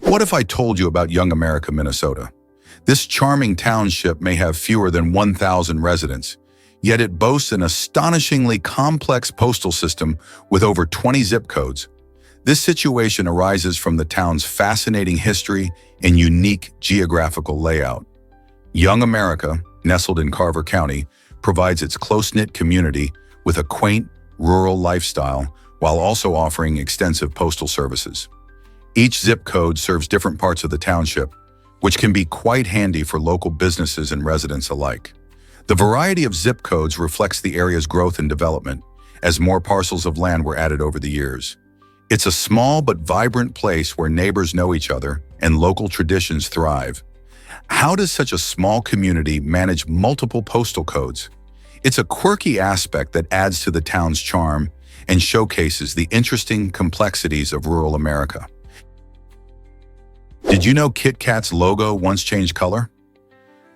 What if I told you about Young America, Minnesota? This charming township may have fewer than 1,000 residents, yet it boasts an astonishingly complex postal system with over 20 zip codes. This situation arises from the town's fascinating history and unique geographical layout. Young America, nestled in Carver County, provides its close-knit community with a quaint, rural lifestyle while also offering extensive postal services. Each zip code serves different parts of the township, which can be quite handy for local businesses and residents alike. The variety of zip codes reflects the area's growth and development, as more parcels of land were added over the years. It's a small but vibrant place where neighbors know each other and local traditions thrive. How does such a small community manage multiple postal codes? It's a quirky aspect that adds to the town's charm and showcases the interesting complexities of rural America. Did you know Kit Kat's logo once changed color?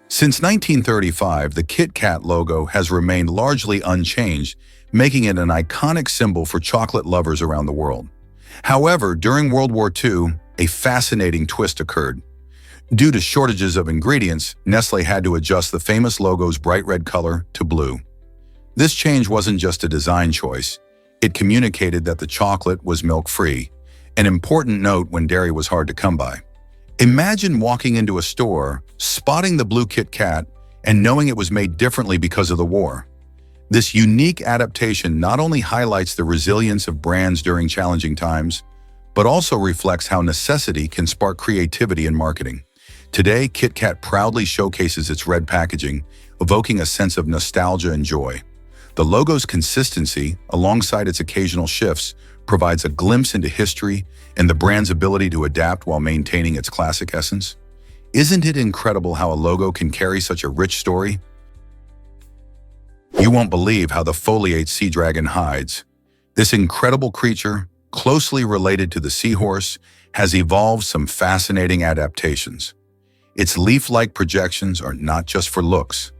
Since 1935, the Kit Kat logo has remained largely unchanged, making it an iconic symbol for chocolate lovers around the world. However, during World War II, a fascinating twist occurred. Due to shortages of ingredients, Nestlé had to adjust the famous logo's bright red color to blue. This change wasn't just a design choice. It communicated that the chocolate was milk-free, an important note when dairy was hard to come by. Imagine walking into a store, spotting the blue Kit Kat, and knowing it was made differently because of the war. This unique adaptation not only highlights the resilience of brands during challenging times, but also reflects how necessity can spark creativity in marketing. Today, Kit Kat proudly showcases its red packaging, evoking a sense of nostalgia and joy. The logo's consistency, alongside its occasional shifts, provides a glimpse into history and the brand's ability to adapt while maintaining its classic essence. Isn't it incredible how a logo can carry such a rich story? You won't believe how the foliate sea dragon hides. This incredible creature, closely related to the seahorse, has evolved some fascinating adaptations. Its leaf-like projections are not just for looks.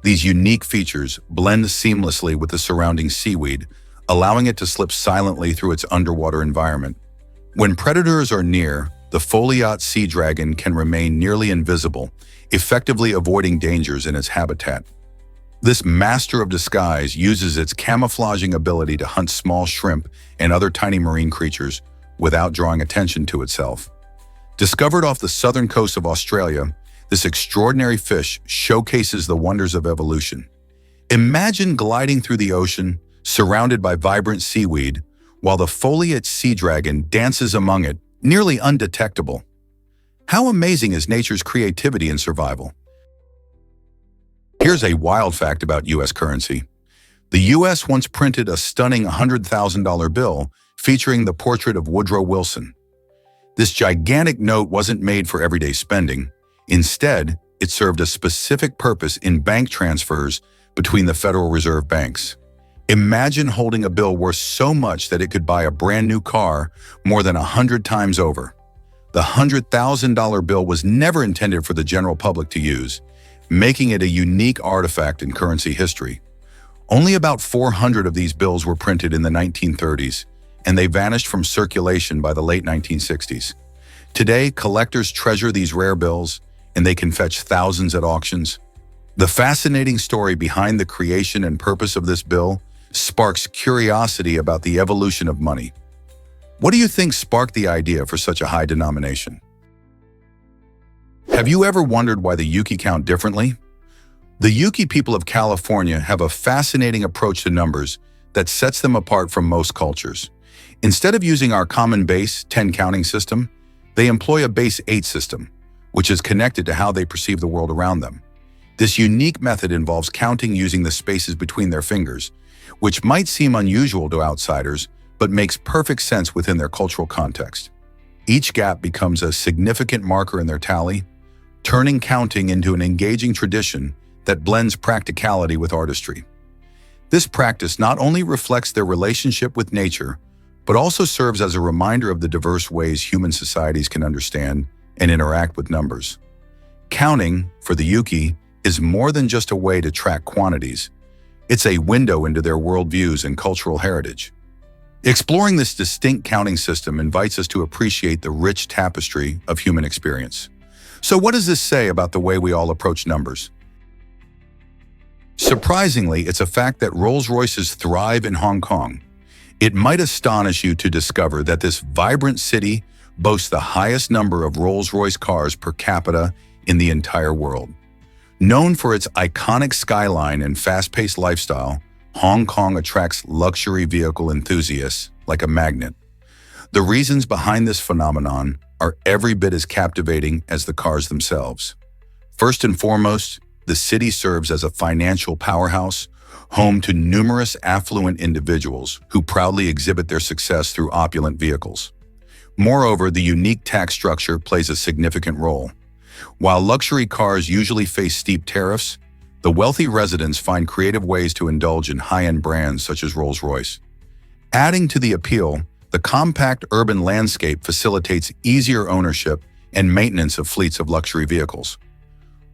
These unique features blend seamlessly with the surrounding seaweed, allowing it to slip silently through its underwater environment. When predators are near, the foliate sea dragon can remain nearly invisible, effectively avoiding dangers in its habitat. This master of disguise uses its camouflaging ability to hunt small shrimp and other tiny marine creatures without drawing attention to itself. Discovered off the southern coast of Australia, this extraordinary fish showcases the wonders of evolution. Imagine gliding through the ocean, surrounded by vibrant seaweed, while the foliate sea dragon dances among it, nearly undetectable. How amazing is nature's creativity and survival? Here's a wild fact about U.S. currency. The U.S. once printed a stunning $100,000 bill featuring the portrait of Woodrow Wilson. This gigantic note wasn't made for everyday spending. Instead, it served a specific purpose in bank transfers between the Federal Reserve banks. Imagine holding a bill worth so much that it could buy a brand new car more than 100 times over. The $100,000 bill was never intended for the general public to use, making it a unique artifact in currency history. Only about 400 of these bills were printed in the 1930s, and they vanished from circulation by the late 1960s. Today, collectors treasure these rare bills, and they can fetch thousands at auctions. The fascinating story behind the creation and purpose of this bill sparks curiosity about the evolution of money. What do you think sparked the idea for such a high denomination? Have you ever wondered why the Yuki count differently? The Yuki people of California have a fascinating approach to numbers that sets them apart from most cultures. Instead of using our common base 10 counting system, they employ a base 8 system, which is connected to how they perceive the world around them. This unique method involves counting using the spaces between their fingers, which might seem unusual to outsiders, but makes perfect sense within their cultural context. Each gap becomes a significant marker in their tally, turning counting into an engaging tradition that blends practicality with artistry. This practice not only reflects their relationship with nature, but also serves as a reminder of the diverse ways human societies can understand and interact with numbers. Counting, for the Yuki, is more than just a way to track quantities. It's a window into their worldviews and cultural heritage. Exploring this distinct counting system invites us to appreciate the rich tapestry of human experience. So what does this say about the way we all approach numbers? Surprisingly, it's a fact that Rolls-Royces thrive in Hong Kong. It might astonish you to discover that this vibrant city boasts the highest number of Rolls-Royce cars per capita in the entire world. Known for its iconic skyline and fast-paced lifestyle, Hong Kong attracts luxury vehicle enthusiasts like a magnet. The reasons behind this phenomenon are every bit as captivating as the cars themselves. First and foremost, the city serves as a financial powerhouse, home to numerous affluent individuals who proudly exhibit their success through opulent vehicles. Moreover, the unique tax structure plays a significant role. While luxury cars usually face steep tariffs, the wealthy residents find creative ways to indulge in high-end brands such as Rolls-Royce. Adding to the appeal, the compact urban landscape facilitates easier ownership and maintenance of fleets of luxury vehicles.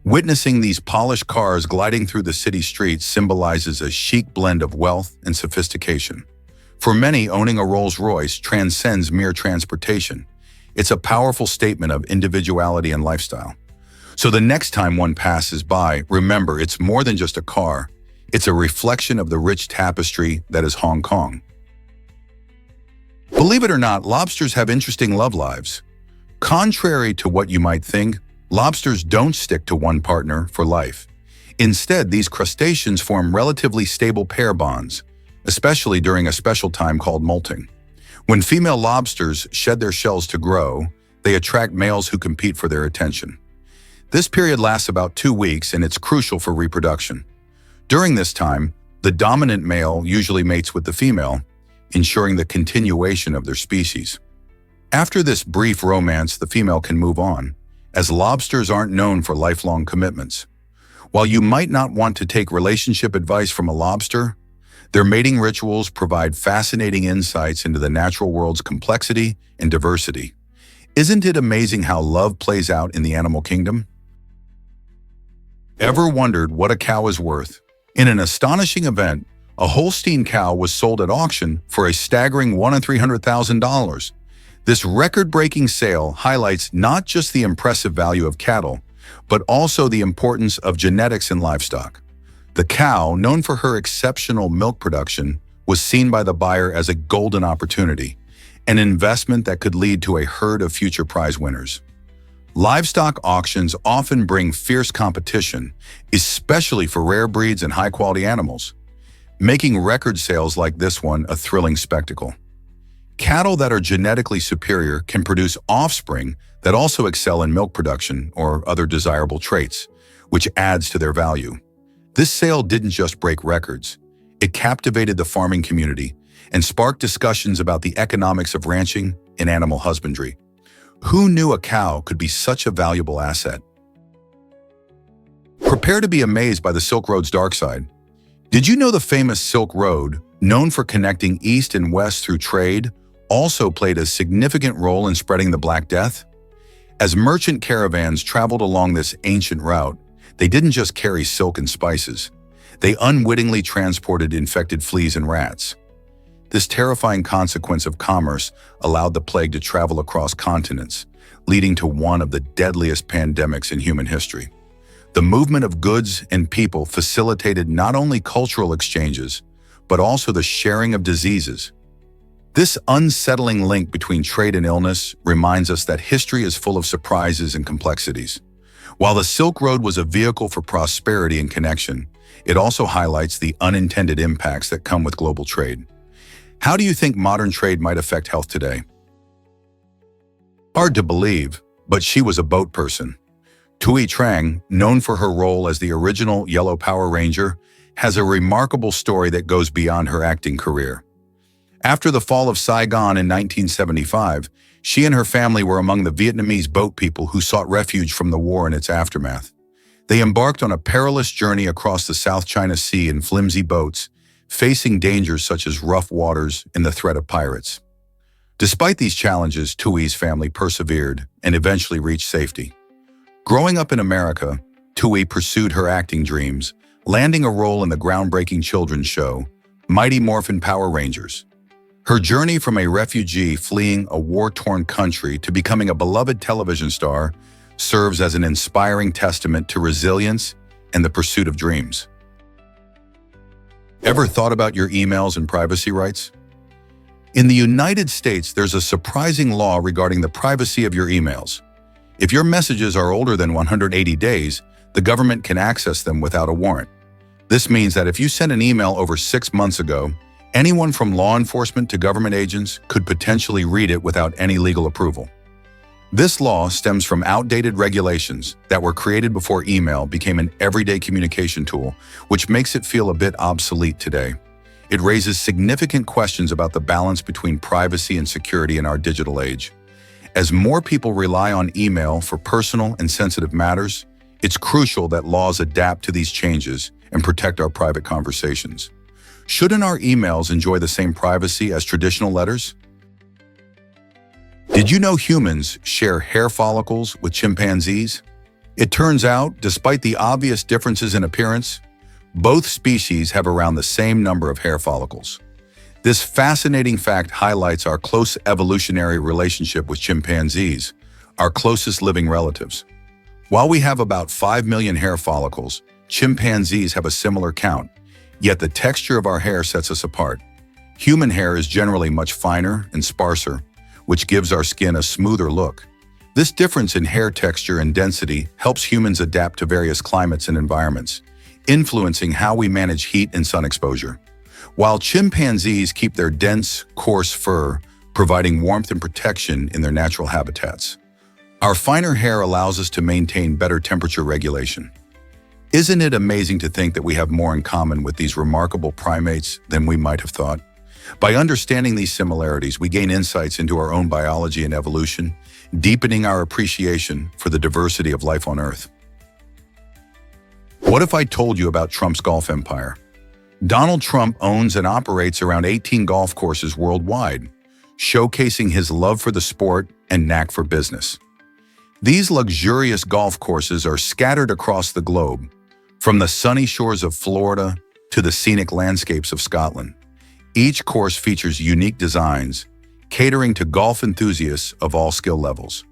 Witnessing these polished cars gliding through the city streets symbolizes a chic blend of wealth and sophistication. For many, owning a Rolls-Royce transcends mere transportation. It's a powerful statement of individuality and lifestyle. So the next time one passes by, remember it's more than just a car. It's a reflection of the rich tapestry that is Hong Kong. Believe it or not, lobsters have interesting love lives. Contrary to what you might think, lobsters don't stick to one partner for life. Instead, these crustaceans form relatively stable pair bonds, especially during a special time called molting. When female lobsters shed their shells to grow, they attract males who compete for their attention. This period lasts about 2 weeks, and it's crucial for reproduction. During this time, the dominant male usually mates with the female, ensuring the continuation of their species. After this brief romance, the female can move on, as lobsters aren't known for lifelong commitments. While you might not want to take relationship advice from a lobster, their mating rituals provide fascinating insights into the natural world's complexity and diversity. Isn't it amazing how love plays out in the animal kingdom? Ever wondered what a cow is worth? In an astonishing event, a Holstein cow was sold at auction for a staggering $100,000 and $300,000. This record-breaking sale highlights not just the impressive value of cattle, but also the importance of genetics in livestock. The cow, known for her exceptional milk production, was seen by the buyer as a golden opportunity, an investment that could lead to a herd of future prize winners. Livestock auctions often bring fierce competition, especially for rare breeds and high-quality animals, making record sales like this one a thrilling spectacle. Cattle that are genetically superior can produce offspring that also excel in milk production or other desirable traits, which adds to their value. This sale didn't just break records. It captivated the farming community and sparked discussions about the economics of ranching and animal husbandry. Who knew a cow could be such a valuable asset? Prepare to be amazed by the Silk Road's dark side. Did you know the famous Silk Road, known for connecting east and west through trade, also played a significant role in spreading the Black Death? As merchant caravans traveled along this ancient route, they didn't just carry silk and spices. They unwittingly transported infected fleas and rats. This terrifying consequence of commerce allowed the plague to travel across continents, leading to one of the deadliest pandemics in human history. The movement of goods and people facilitated not only cultural exchanges, but also the sharing of diseases. This unsettling link between trade and illness reminds us that history is full of surprises and complexities. While the Silk Road was a vehicle for prosperity and connection, it also highlights the unintended impacts that come with global trade. How do you think modern trade might affect health today? Hard to believe, but she was a boat person. Tui Trang, known for her role as the original Yellow Power Ranger, has a remarkable story that goes beyond her acting career. After the fall of Saigon in 1975, she and her family were among the Vietnamese boat people who sought refuge from the war and its aftermath. They embarked on a perilous journey across the South China Sea in flimsy boats, facing dangers such as rough waters and the threat of pirates. Despite these challenges, Tui's family persevered and eventually reached safety. Growing up in America, Tui pursued her acting dreams, landing a role in the groundbreaking children's show, Mighty Morphin Power Rangers. Her journey from a refugee fleeing a war-torn country to becoming a beloved television star serves as an inspiring testament to resilience and the pursuit of dreams. Ever thought about your emails and privacy rights? In the United States, there's a surprising law regarding the privacy of your emails. If your messages are older than 180 days, the government can access them without a warrant. This means that if you sent an email over 6 months ago, anyone from law enforcement to government agents could potentially read it without any legal approval. This law stems from outdated regulations that were created before email became an everyday communication tool, which makes it feel a bit obsolete today. It raises significant questions about the balance between privacy and security in our digital age. As more people rely on email for personal and sensitive matters, it's crucial that laws adapt to these changes and protect our private conversations. Shouldn't our emails enjoy the same privacy as traditional letters? Did you know humans share hair follicles with chimpanzees? It turns out, despite the obvious differences in appearance, both species have around the same number of hair follicles. This fascinating fact highlights our close evolutionary relationship with chimpanzees, our closest living relatives. While we have about 5 million hair follicles, chimpanzees have a similar count, yet the texture of our hair sets us apart. Human hair is generally much finer and sparser, which gives our skin a smoother look. This difference in hair texture and density helps humans adapt to various climates and environments, influencing how we manage heat and sun exposure. While chimpanzees keep their dense, coarse fur, providing warmth and protection in their natural habitats. Our finer hair allows us to maintain better temperature regulation. Isn't it amazing to think that we have more in common with these remarkable primates than we might have thought? By understanding these similarities, we gain insights into our own biology and evolution, deepening our appreciation for the diversity of life on Earth. What if I told you about Trump's golf empire? Donald Trump owns and operates around 18 golf courses worldwide, showcasing his love for the sport and knack for business. These luxurious golf courses are scattered across the globe, from the sunny shores of Florida to the scenic landscapes of Scotland. Each course features unique designs, catering to golf enthusiasts of all skill levels.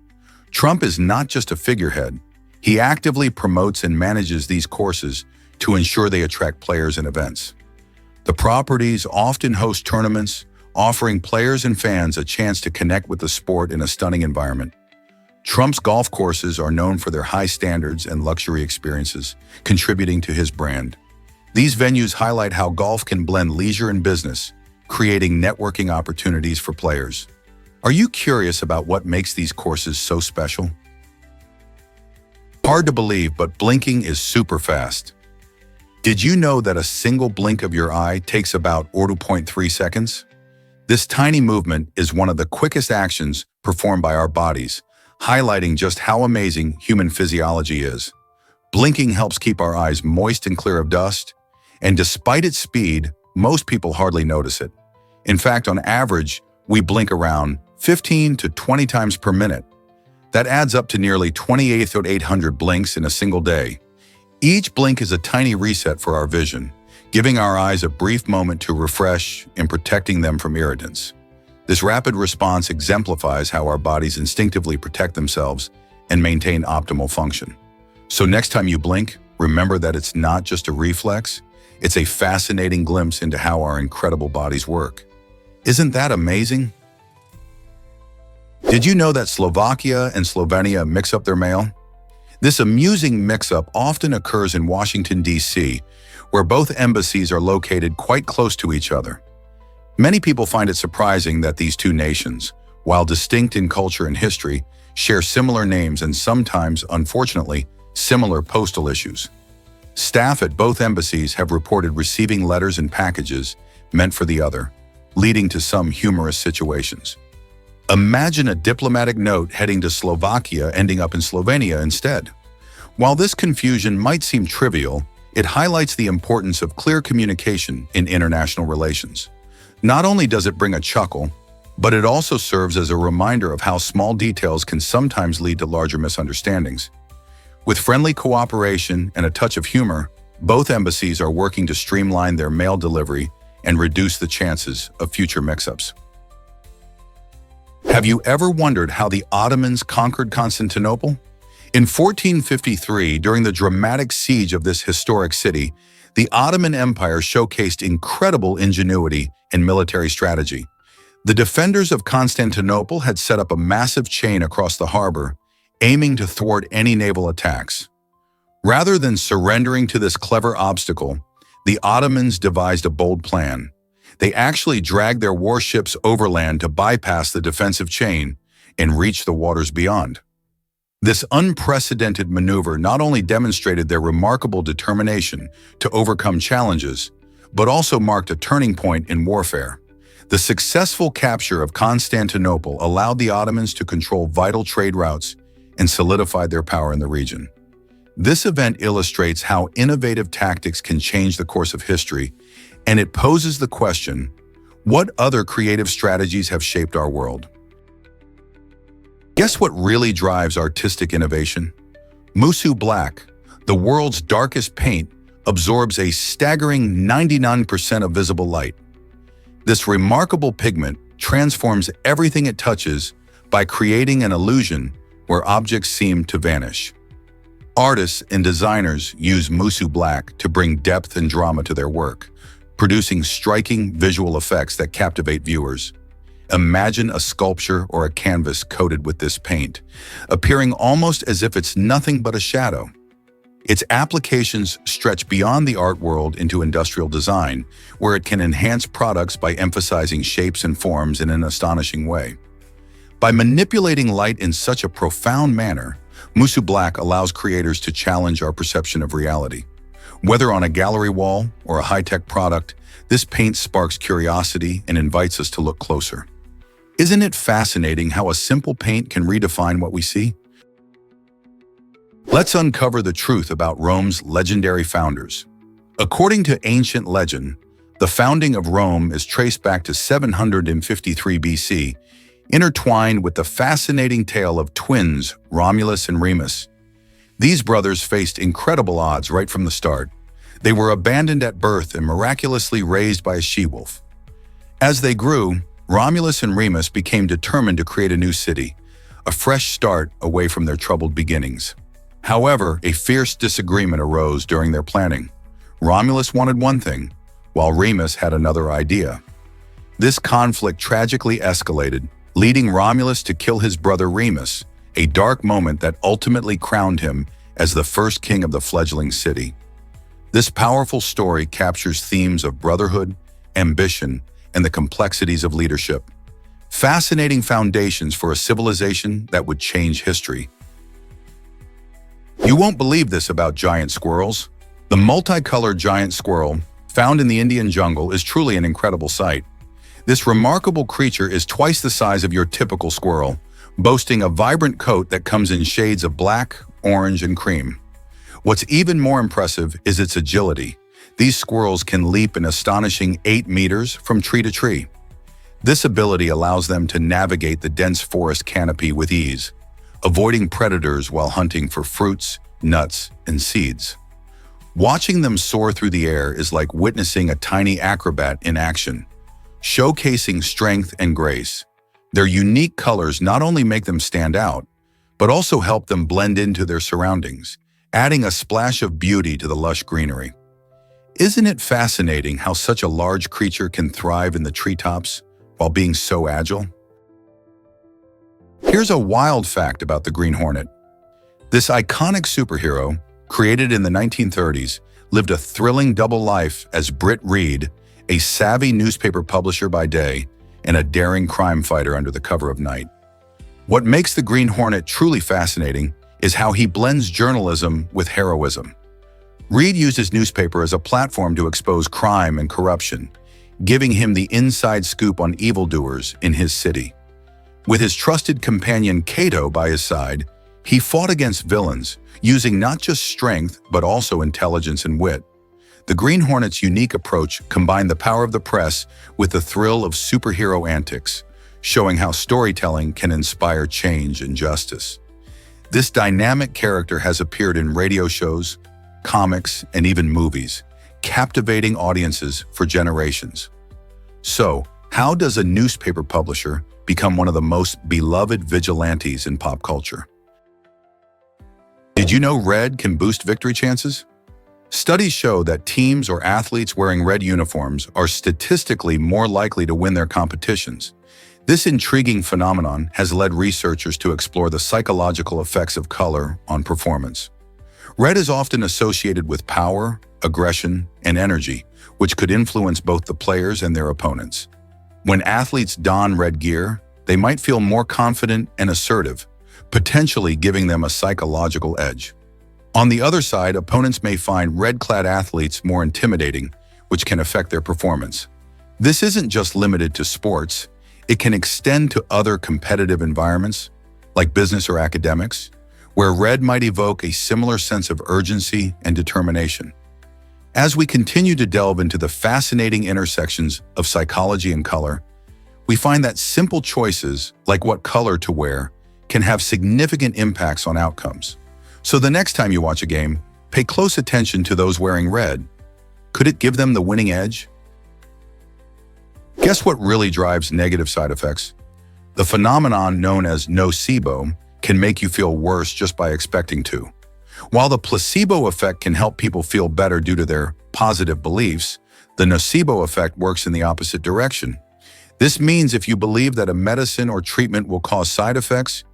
Trump is not just a figurehead. He actively promotes and manages these courses to ensure they attract players and events. The properties often host tournaments, offering players and fans a chance to connect with the sport in a stunning environment. Trump's golf courses are known for their high standards and luxury experiences, contributing to his brand. These venues highlight how golf can blend leisure and business, creating networking opportunities for players. Are you curious about what makes these courses so special? Hard to believe, but blinking is super fast. Did you know that a single blink of your eye takes about 0.3 seconds? This tiny movement is one of the quickest actions performed by our bodies, highlighting just how amazing human physiology is. Blinking helps keep our eyes moist and clear of dust, and despite its speed, most people hardly notice it. In fact, on average, we blink around 15 to 20 times per minute. That adds up to nearly 28,800 blinks in a single day. Each blink is a tiny reset for our vision, giving our eyes a brief moment to refresh and protecting them from irritants. This rapid response exemplifies how our bodies instinctively protect themselves and maintain optimal function. So next time you blink, remember that it's not just a reflex, it's a fascinating glimpse into how our incredible bodies work. Isn't that amazing? Did you know that Slovakia and Slovenia mix up their mail? This amusing mix-up often occurs in Washington, D.C., where both embassies are located quite close to each other. Many people find it surprising that these two nations, while distinct in culture and history, share similar names and sometimes, unfortunately, similar postal issues. Staff at both embassies have reported receiving letters and packages meant for the other, leading to some humorous situations. Imagine a diplomatic note heading to Slovakia ending up in Slovenia instead. While this confusion might seem trivial, it highlights the importance of clear communication in international relations. Not only does it bring a chuckle, but it also serves as a reminder of how small details can sometimes lead to larger misunderstandings. With friendly cooperation and a touch of humor, both embassies are working to streamline their mail delivery and reduce the chances of future mix-ups. Have you ever wondered how the Ottomans conquered Constantinople? In 1453, during the dramatic siege of this historic city, the Ottoman Empire showcased incredible ingenuity and military strategy. The defenders of Constantinople had set up a massive chain across the harbor, aiming to thwart any naval attacks. Rather than surrendering to this clever obstacle, the Ottomans devised a bold plan. They actually dragged their warships overland to bypass the defensive chain and reach the waters beyond. This unprecedented maneuver not only demonstrated their remarkable determination to overcome challenges, but also marked a turning point in warfare. The successful capture of Constantinople allowed the Ottomans to control vital trade routes and solidified their power in the region. This event illustrates how innovative tactics can change the course of history, and it poses the question, what other creative strategies have shaped our world? Guess what really drives artistic innovation? Musu black, the world's darkest paint, absorbs a staggering 99% of visible light. This remarkable pigment transforms everything it touches by creating an illusion where objects seem to vanish. Artists and designers use Musu black to bring depth and drama to their work, producing striking visual effects that captivate viewers. Imagine a sculpture or a canvas coated with this paint, appearing almost as if it's nothing but a shadow. Its applications stretch beyond the art world into industrial design, where it can enhance products by emphasizing shapes and forms in an astonishing way. By manipulating light in such a profound manner, Musu black allows creators to challenge our perception of reality. Whether on a gallery wall or a high-tech product, this paint sparks curiosity and invites us to look closer. Isn't it fascinating how a simple paint can redefine what we see? Let's uncover the truth about Rome's legendary founders. According to ancient legend, the founding of Rome is traced back to 753 BC, intertwined with the fascinating tale of twins Romulus and Remus. These brothers faced incredible odds right from the start. They were abandoned at birth and miraculously raised by a she-wolf. As they grew, Romulus and Remus became determined to create a new city, a fresh start away from their troubled beginnings. However, a fierce disagreement arose during their planning. Romulus wanted one thing, while Remus had another idea. This conflict tragically escalated, leading Romulus to kill his brother Remus, a dark moment that ultimately crowned him as the first king of the fledgling city. This powerful story captures themes of brotherhood, ambition, and the complexities of leadership. Fascinating foundations for a civilization that would change history. You won't believe this about giant squirrels. The multicolored giant squirrel, found in the Indian jungle, is truly an incredible sight. This remarkable creature is twice the size of your typical squirrel, boasting a vibrant coat that comes in shades of black, orange, and cream. What's even more impressive is its agility. These squirrels can leap an astonishing 8 meters from tree to tree. This ability allows them to navigate the dense forest canopy with ease, avoiding predators while hunting for fruits, nuts, and seeds. Watching them soar through the air is like witnessing a tiny acrobat in action, showcasing strength and grace. Their unique colors not only make them stand out, but also help them blend into their surroundings, adding a splash of beauty to the lush greenery. Isn't it fascinating how such a large creature can thrive in the treetops while being so agile? Here's a wild fact about the Green Hornet. This iconic superhero, created in the 1930s, lived a thrilling double life as Britt Reed, a savvy newspaper publisher by day and a daring crime fighter under the cover of night. What makes the Green Hornet truly fascinating is how he blends journalism with heroism. Reed used his newspaper as a platform to expose crime and corruption, giving him the inside scoop on evildoers in his city. With his trusted companion Cato by his side, he fought against villains, using not just strength but also intelligence and wit. The Green Hornet's unique approach combined the power of the press with the thrill of superhero antics, showing how storytelling can inspire change and justice. This dynamic character has appeared in radio shows, comics, and even movies, captivating audiences for generations. So, how does a newspaper publisher become one of the most beloved vigilantes in pop culture? Did you know red can boost victory chances? Studies show that teams or athletes wearing red uniforms are statistically more likely to win their competitions. This intriguing phenomenon has led researchers to explore the psychological effects of color on performance. Red is often associated with power, aggression, and energy, which could influence both the players and their opponents. When athletes don red gear, they might feel more confident and assertive, potentially giving them a psychological edge. On the other side, opponents may find red-clad athletes more intimidating, which can affect their performance. This isn't just limited to sports. It can extend to other competitive environments, like business or academics, where red might evoke a similar sense of urgency and determination. As we continue to delve into the fascinating intersections of psychology and color, we find that simple choices, like what color to wear, can have significant impacts on outcomes. So the next time you watch a game, pay close attention to those wearing red. Could it give them the winning edge? Guess what really drives negative side effects? The phenomenon known as nocebo can make you feel worse just by expecting to. While the placebo effect can help people feel better due to their positive beliefs, the nocebo effect works in the opposite direction. This means if you believe that a medicine or treatment will cause side effects,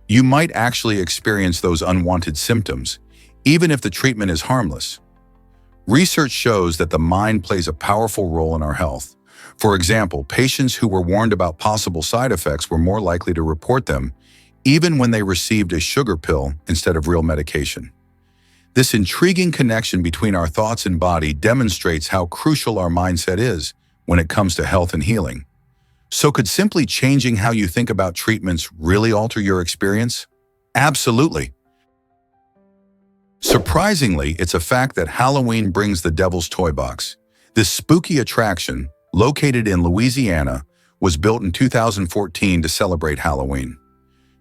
you might actually experience those unwanted symptoms, even if the treatment is harmless. Research shows that the mind plays a powerful role in our health. For example, patients who were warned about possible side effects were more likely to report them, even when they received a sugar pill instead of real medication. This intriguing connection between our thoughts and body demonstrates how crucial our mindset is when it comes to health and healing. So could simply changing how you think about treatments really alter your experience? Absolutely. Surprisingly, it's a fact that Halloween brings the Devil's Toy Box. This spooky attraction, located in Louisiana, was built in 2014 to celebrate Halloween.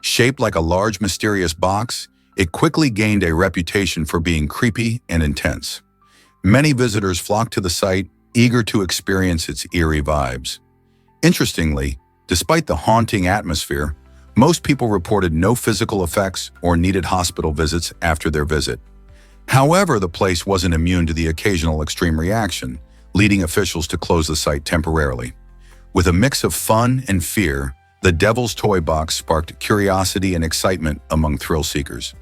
Shaped like a large, mysterious box, it quickly gained a reputation for being creepy and intense. Many visitors flocked to the site, eager to experience its eerie vibes. Interestingly, despite the haunting atmosphere, most people reported no physical effects or needed hospital visits after their visit. However, the place wasn't immune to the occasional extreme reaction, leading officials to close the site temporarily. With a mix of fun and fear, the Devil's Toy Box sparked curiosity and excitement among thrill seekers.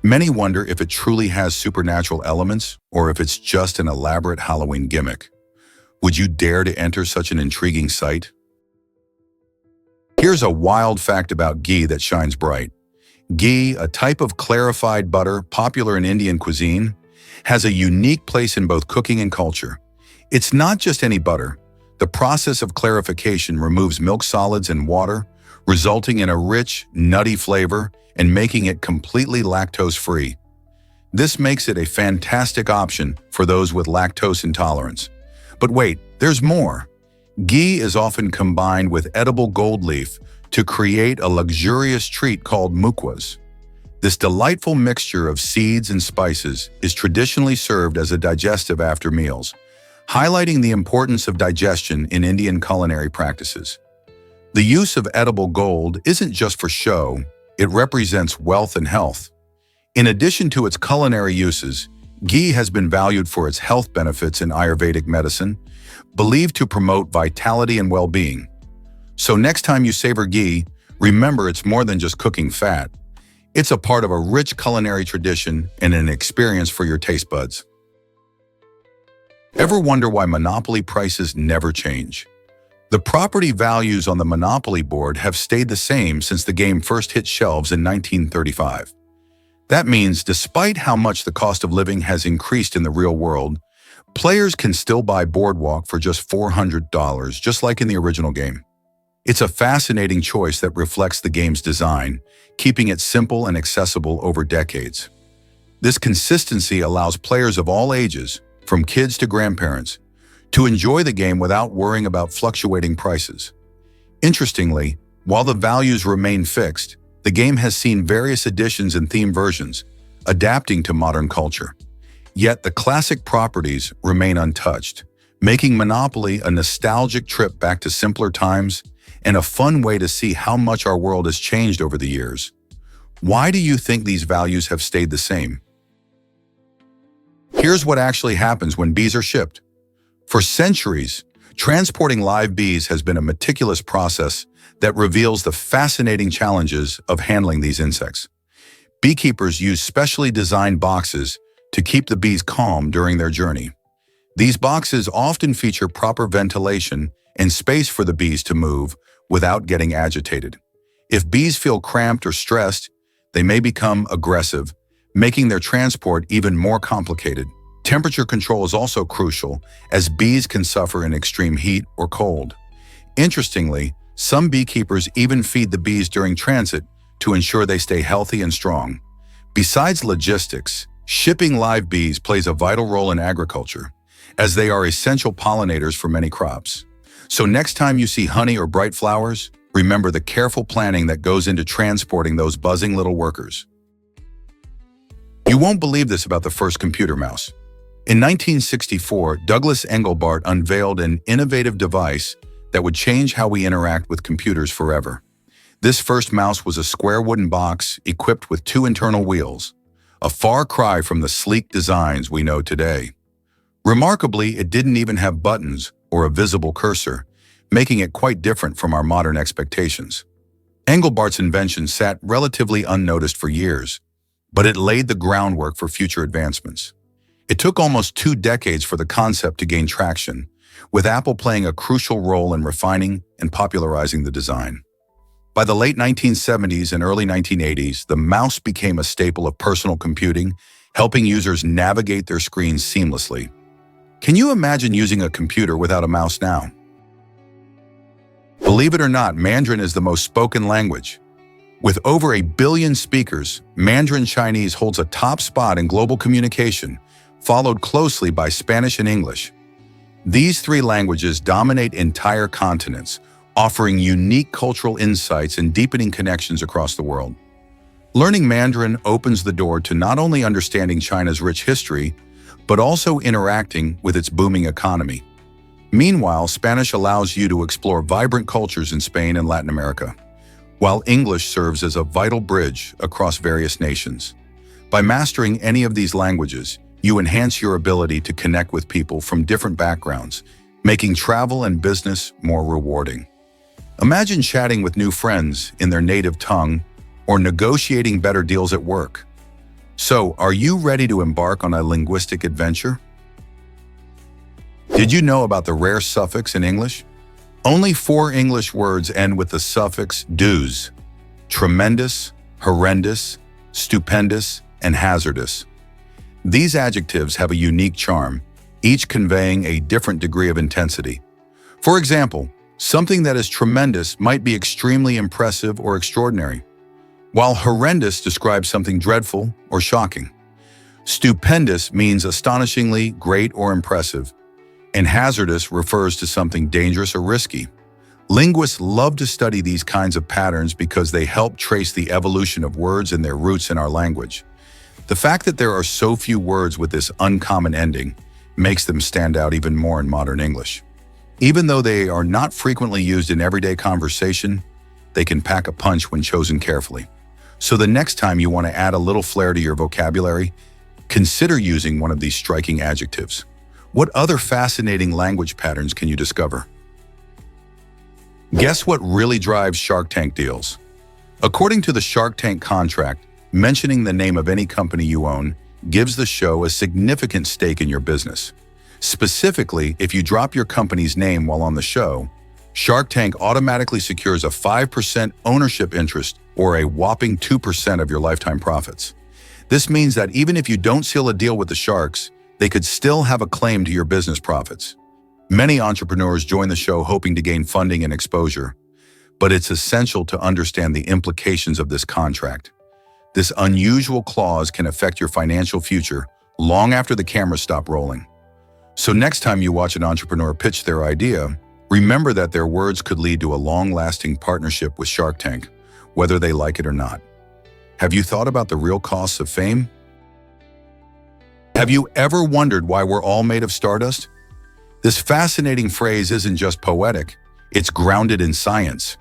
Many wonder if it truly has supernatural elements or if it's just an elaborate Halloween gimmick. Would you dare to enter such an intriguing site? Here's a wild fact about ghee that shines bright. Ghee, a type of clarified butter popular in Indian cuisine, has a unique place in both cooking and culture. It's not just any butter. The process of clarification removes milk solids and water, resulting in a rich, nutty flavor and making it completely lactose-free. This makes it a fantastic option for those with lactose intolerance. But wait, there's more. Ghee is often combined with edible gold leaf to create a luxurious treat called mukwas. This delightful mixture of seeds and spices is traditionally served as a digestive after meals, highlighting the importance of digestion in Indian culinary practices. The use of edible gold isn't just for show, it represents wealth and health. In addition to its culinary uses, ghee has been valued for its health benefits in Ayurvedic medicine, believed to promote vitality and well-being. So next time you savor ghee, remember it's more than just cooking fat. It's a part of a rich culinary tradition and an experience for your taste buds. Ever wonder why Monopoly prices never change? The property values on the Monopoly board have stayed the same since the game first hit shelves in 1935. That means despite how much the cost of living has increased in the real world, players can still buy Boardwalk for just $400, just like in the original game. It's a fascinating choice that reflects the game's design, keeping it simple and accessible over decades. This consistency allows players of all ages, from kids to grandparents, to enjoy the game without worrying about fluctuating prices. Interestingly, while the values remain fixed, the game has seen various additions and theme versions, adapting to modern culture. Yet the classic properties remain untouched, making Monopoly a nostalgic trip back to simpler times and a fun way to see how much our world has changed over the years. Why do you think these values have stayed the same? Here's what actually happens when bees are shipped. For centuries, transporting live bees has been a meticulous process that reveals the fascinating challenges of handling these insects. Beekeepers use specially designed boxes to keep the bees calm during their journey. These boxes often feature proper ventilation and space for the bees to move without getting agitated. If bees feel cramped or stressed, they may become aggressive, making their transport even more complicated. Temperature control is also crucial, as bees can suffer in extreme heat or cold. Interestingly, some beekeepers even feed the bees during transit to ensure they stay healthy and strong. Besides logistics, shipping live bees plays a vital role in agriculture, as they are essential pollinators for many crops. So next time you see honey or bright flowers, remember the careful planning that goes into transporting those buzzing little workers. You won't believe this about the first computer mouse. In 1964, Douglas Engelbart unveiled an innovative device that would change how we interact with computers forever. This first mouse was a square wooden box equipped with two internal wheels, a far cry from the sleek designs we know today. Remarkably, it didn't even have buttons or a visible cursor, making it quite different from our modern expectations. Engelbart's invention sat relatively unnoticed for years, but it laid the groundwork for future advancements. It took almost 2 decades for the concept to gain traction, with Apple playing a crucial role in refining and popularizing the design. By the late 1970s and early 1980s, the mouse became a staple of personal computing, helping users navigate their screens seamlessly. Can you imagine using a computer without a mouse now? Believe it or not, Mandarin is the most spoken language. With over 1 billion speakers, Mandarin Chinese holds a top spot in global communication, followed closely by Spanish and English. These 3 languages dominate entire continents, offering unique cultural insights and deepening connections across the world. Learning Mandarin opens the door to not only understanding China's rich history, but also interacting with its booming economy. Meanwhile, Spanish allows you to explore vibrant cultures in Spain and Latin America, while English serves as a vital bridge across various nations. By mastering any of these languages, you enhance your ability to connect with people from different backgrounds, making travel and business more rewarding. Imagine chatting with new friends in their native tongue or negotiating better deals at work. So, are you ready to embark on a linguistic adventure? Did you know about the rare suffix in English? Only 4 English words end with the suffix "dus": tremendous, horrendous, stupendous, and hazardous. These adjectives have a unique charm, each conveying a different degree of intensity. For example, something that is tremendous might be extremely impressive or extraordinary, while horrendous describes something dreadful or shocking. Stupendous means astonishingly great or impressive, and hazardous refers to something dangerous or risky. Linguists love to study these kinds of patterns because they help trace the evolution of words and their roots in our language. The fact that there are so few words with this uncommon ending makes them stand out even more in modern English. Even though they are not frequently used in everyday conversation, they can pack a punch when chosen carefully. So the next time you want to add a little flair to your vocabulary, consider using one of these striking adjectives. What other fascinating language patterns can you discover? Guess what really drives Shark Tank deals? According to the Shark Tank contract, mentioning the name of any company you own gives the show a significant stake in your business. Specifically, if you drop your company's name while on the show, Shark Tank automatically secures a 5% ownership interest or a whopping 2% of your lifetime profits. This means that even if you don't seal a deal with the Sharks, they could still have a claim to your business profits. Many entrepreneurs join the show hoping to gain funding and exposure, but it's essential to understand the implications of this contract. This unusual clause can affect your financial future long after the cameras stop rolling. So next time you watch an entrepreneur pitch their idea, remember that their words could lead to a long-lasting partnership with Shark Tank, whether they like it or not. Have you thought about the real costs of fame? Have you ever wondered why we're all made of stardust? This fascinating phrase isn't just poetic, it's grounded in science.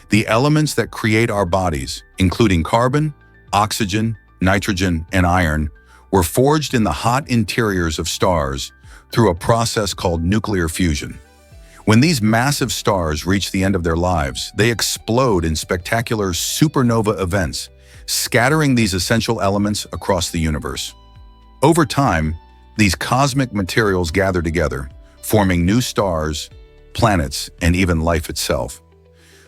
The elements that create our bodies, including carbon, oxygen, nitrogen, and iron, were forged in the hot interiors of stars through a process called nuclear fusion. When these massive stars reach the end of their lives, they explode in spectacular supernova events, scattering these essential elements across the universe. Over time, these cosmic materials gather together, forming new stars, planets, and even life itself.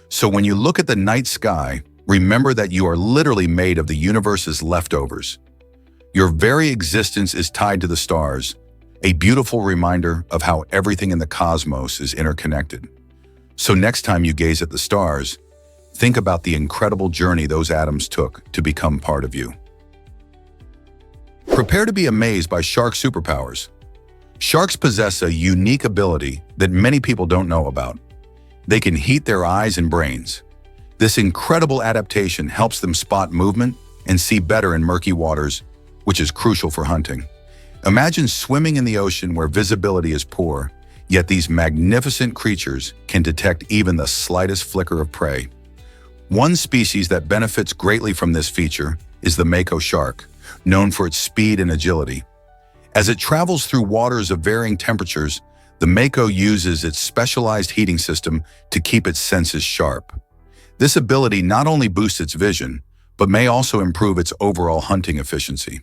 So when you look at the night sky, remember that you are literally made of the universe's leftovers. Your very existence is tied to the stars, a beautiful reminder of how everything in the cosmos is interconnected. So next time you gaze at the stars, think about the incredible journey those atoms took to become part of you. Prepare to be amazed by shark superpowers. Sharks possess a unique ability that many people don't know about. They can heat their eyes and brains. This incredible adaptation helps them spot movement and see better in murky waters, which is crucial for hunting. Imagine swimming in the ocean where visibility is poor, yet these magnificent creatures can detect even the slightest flicker of prey. One species that benefits greatly from this feature is the mako shark, known for its speed and agility. As it travels through waters of varying temperatures, the mako uses its specialized heating system to keep its senses sharp. This ability not only boosts its vision, but may also improve its overall hunting efficiency.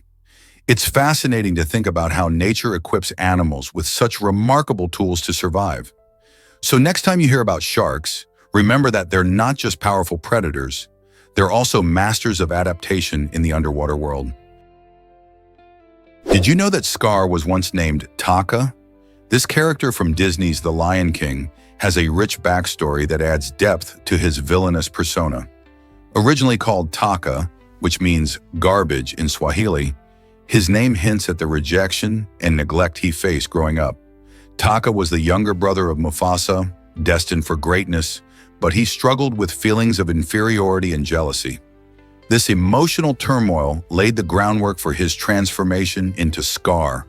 It's fascinating to think about how nature equips animals with such remarkable tools to survive. So next time you hear about sharks, remember that they're not just powerful predators, they're also masters of adaptation in the underwater world. Did you know that Scar was once named Taka? This character from Disney's The Lion King has a rich backstory that adds depth to his villainous persona. Originally called Taka, which means garbage in Swahili, his name hints at the rejection and neglect he faced growing up. Taka was the younger brother of Mufasa, destined for greatness, but he struggled with feelings of inferiority and jealousy. This emotional turmoil laid the groundwork for his transformation into Scar,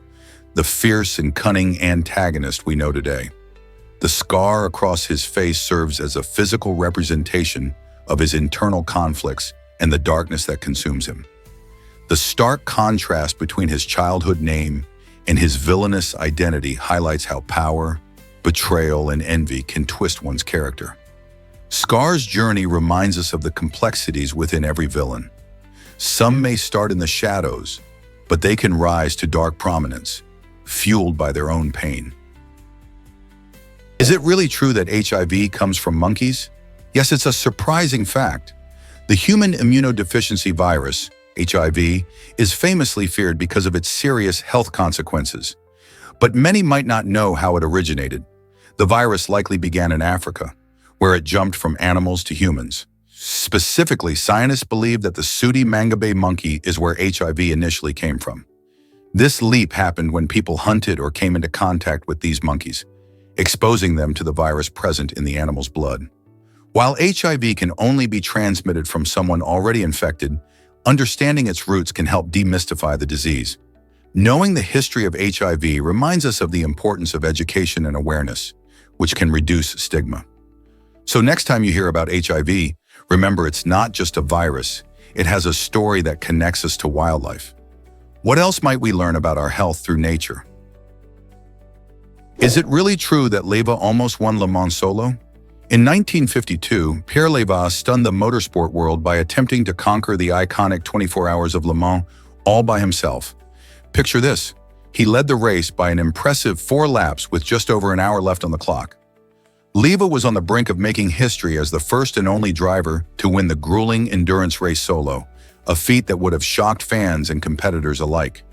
the fierce and cunning antagonist we know today. The scar across his face serves as a physical representation of his internal conflicts and the darkness that consumes him. The stark contrast between his childhood name and his villainous identity highlights how power, betrayal, and envy can twist one's character. Scar's journey reminds us of the complexities within every villain. Some may start in the shadows, but they can rise to dark prominence, fueled by their own pain. Is it really true that HIV comes from monkeys? Yes, it's a surprising fact. The human immunodeficiency virus, HIV, is famously feared because of its serious health consequences. But many might not know how it originated. The virus likely began in Africa, where it jumped from animals to humans. Specifically, scientists believe that the sooty mangabe monkey is where HIV initially came from. This leap happened when people hunted or came into contact with these monkeys, exposing them to the virus present in the animal's blood. While HIV can only be transmitted from someone already infected, understanding its roots can help demystify the disease. Knowing the history of HIV reminds us of the importance of education and awareness, which can reduce stigma. So next time you hear about HIV, remember it's not just a virus, it has a story that connects us to wildlife. What else might we learn about our health through nature? Is it really true that Leva almost won Le Mans solo? In 1952, Pierre Leva stunned the motorsport world by attempting to conquer the iconic 24 Hours of Le Mans all by himself. Picture this, he led the race by an impressive 4 laps with just over an hour left on the clock. Leva was on the brink of making history as the first and only driver to win the grueling endurance race solo, a feat that would have shocked fans and competitors alike.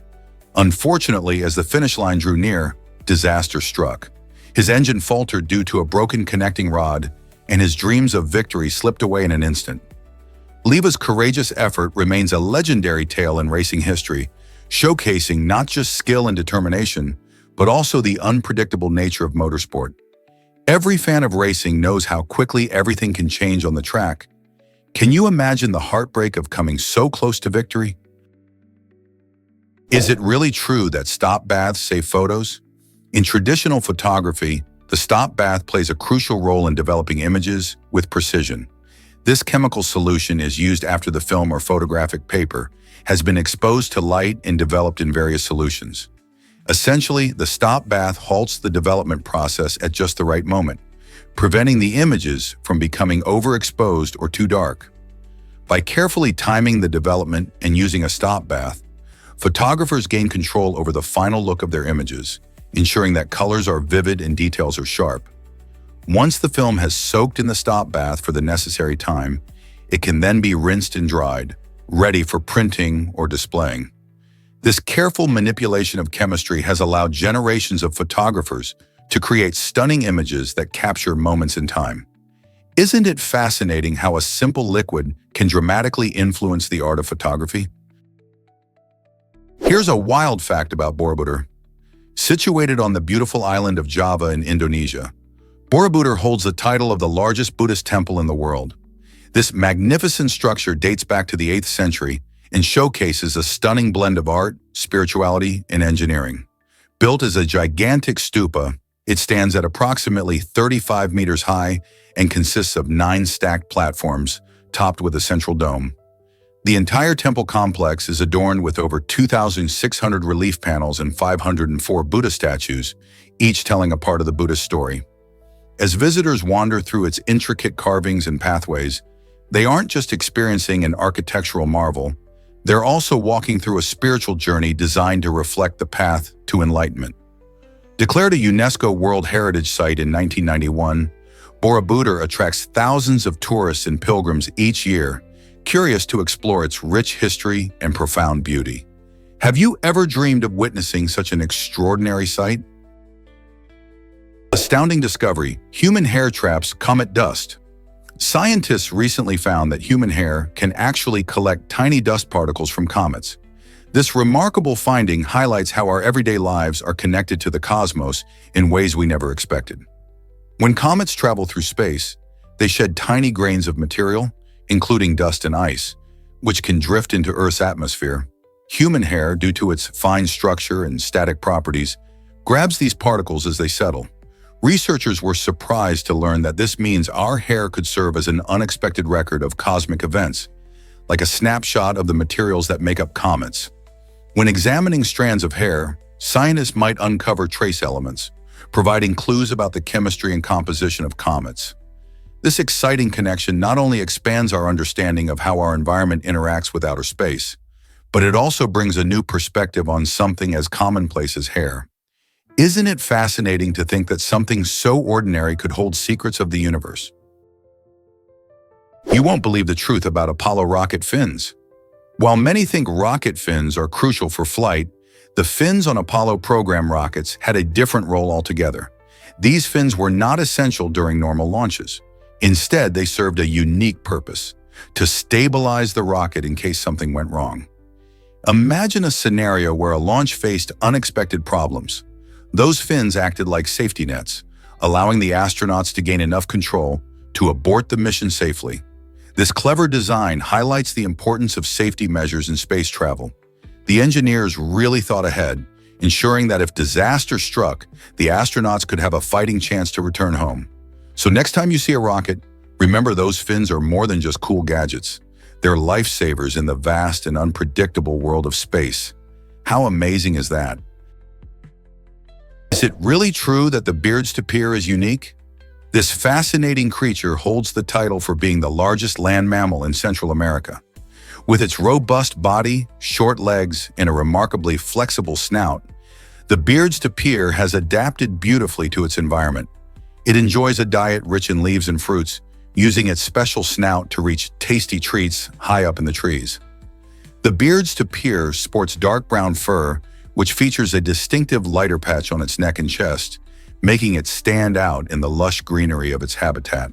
Unfortunately, as the finish line drew near, disaster struck. His engine faltered due to a broken connecting rod, and his dreams of victory slipped away in an instant. Leva's courageous effort remains a legendary tale in racing history, showcasing not just skill and determination, but also the unpredictable nature of motorsport. Every fan of racing knows how quickly everything can change on the track. Can you imagine the heartbreak of coming so close to victory? Is it really true that stop baths save photos? In traditional photography, the stop bath plays a crucial role in developing images with precision. This chemical solution is used after the film or photographic paper has been exposed to light and developed in various solutions. Essentially, the stop bath halts the development process at just the right moment, preventing the images from becoming overexposed or too dark. By carefully timing the development and using a stop bath, photographers gain control over the final look of their images, ensuring that colors are vivid and details are sharp. Once the film has soaked in the stop bath for the necessary time, it can then be rinsed and dried, ready for printing or displaying. This careful manipulation of chemistry has allowed generations of photographers to create stunning images that capture moments in time. Isn't it fascinating how a simple liquid can dramatically influence the art of photography? Here's a wild fact about Borobudur. Situated on the beautiful island of Java in Indonesia, Borobudur holds the title of the largest Buddhist temple in the world. This magnificent structure dates back to the 8th century and showcases a stunning blend of art, spirituality, and engineering. Built as a gigantic stupa, it stands at approximately 35 meters high and consists of 9 stacked platforms, topped with a central dome. The entire temple complex is adorned with over 2,600 relief panels and 504 Buddha statues, each telling a part of the Buddhist story. As visitors wander through its intricate carvings and pathways, they aren't just experiencing an architectural marvel, they're also walking through a spiritual journey designed to reflect the path to enlightenment. Declared a UNESCO World Heritage Site in 1991, Borobudur attracts thousands of tourists and pilgrims each year, curious to explore its rich history and profound beauty. Have you ever dreamed of witnessing such an extraordinary sight? Astounding discovery: human hair traps comet dust. Scientists recently found that human hair can actually collect tiny dust particles from comets. This remarkable finding highlights how our everyday lives are connected to the cosmos in ways we never expected. When comets travel through space, they shed tiny grains of material, including dust and ice, which can drift into Earth's atmosphere. Human hair, due to its fine structure and static properties, grabs these particles as they settle. Researchers were surprised to learn that this means our hair could serve as an unexpected record of cosmic events, like a snapshot of the materials that make up comets. When examining strands of hair, scientists might uncover trace elements, providing clues about the chemistry and composition of comets. This exciting connection not only expands our understanding of how our environment interacts with outer space, but it also brings a new perspective on something as commonplace as hair. Isn't it fascinating to think that something so ordinary could hold secrets of the universe? You won't believe the truth about Apollo rocket fins. While many think rocket fins are crucial for flight, the fins on Apollo program rockets had a different role altogether. These fins were not essential during normal launches. Instead, they served a unique purpose: to stabilize the rocket in case something went wrong. Imagine a scenario where a launch faced unexpected problems. Those fins acted like safety nets, allowing the astronauts to gain enough control to abort the mission safely. This clever design highlights the importance of safety measures in space travel. The engineers really thought ahead, ensuring that if disaster struck, the astronauts could have a fighting chance to return home. So next time you see a rocket, remember those fins are more than just cool gadgets. They're lifesavers in the vast and unpredictable world of space. How amazing is that? Is it really true that the beard's tapir is unique? This fascinating creature holds the title for being the largest land mammal in Central America. With its robust body, short legs, and a remarkably flexible snout, the beard's tapir has adapted beautifully to its environment. It enjoys a diet rich in leaves and fruits, using its special snout to reach tasty treats high up in the trees. The beard's tapir sports dark brown fur, which features a distinctive lighter patch on its neck and chest, making it stand out in the lush greenery of its habitat.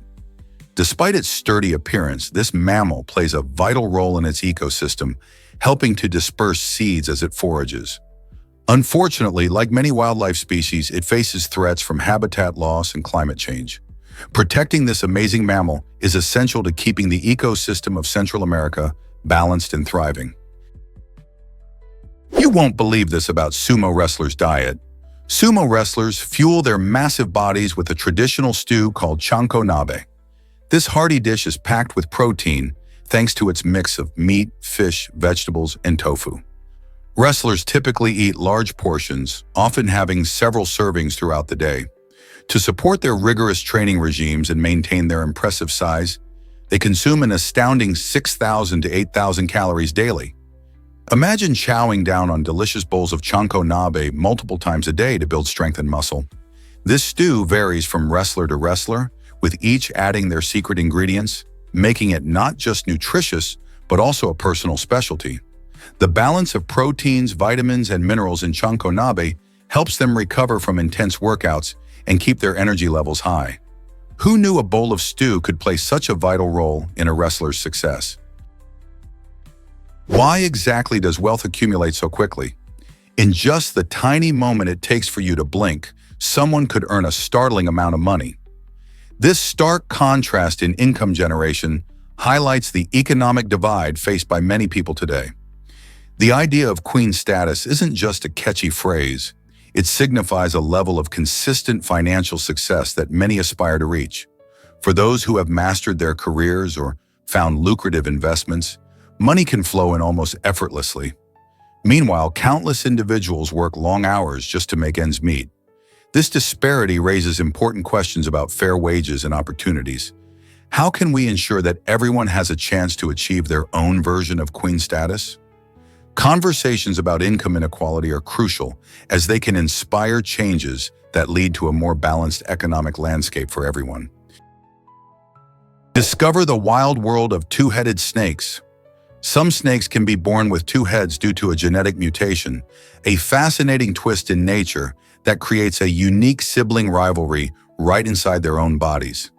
Despite its sturdy appearance, this mammal plays a vital role in its ecosystem, helping to disperse seeds as it forages. Unfortunately, like many wildlife species, it faces threats from habitat loss and climate change. Protecting this amazing mammal is essential to keeping the ecosystem of Central America balanced and thriving. You won't believe this about sumo wrestlers' diet. Sumo wrestlers fuel their massive bodies with a traditional stew called chanko nabe. This hearty dish is packed with protein thanks to its mix of meat, fish, vegetables, and tofu. Wrestlers typically eat large portions, often having several servings throughout the day. To support their rigorous training regimes and maintain their impressive size, they consume an astounding 6,000 to 8,000 calories daily. Imagine chowing down on delicious bowls of chanko nabe multiple times a day to build strength and muscle. This stew varies from wrestler to wrestler, with each adding their secret ingredients, making it not just nutritious, but also a personal specialty. The balance of proteins, vitamins, and minerals in chanko nabe helps them recover from intense workouts and keep their energy levels high. Who knew a bowl of stew could play such a vital role in a wrestler's success? Why exactly does wealth accumulate so quickly? In just the tiny moment it takes for you to blink, someone could earn a startling amount of money. This stark contrast in income generation highlights the economic divide faced by many people today. The idea of queen status isn't just a catchy phrase. It signifies a level of consistent financial success that many aspire to reach. For those who have mastered their careers or found lucrative investments, money can flow in almost effortlessly. Meanwhile, countless individuals work long hours just to make ends meet. This disparity raises important questions about fair wages and opportunities. How can we ensure that everyone has a chance to achieve their own version of queen status? Conversations about income inequality are crucial, as they can inspire changes that lead to a more balanced economic landscape for everyone. Discover the wild world of two-headed snakes. Some snakes can be born with two heads due to a genetic mutation, a fascinating twist in nature that creates a unique sibling rivalry right inside their own bodies.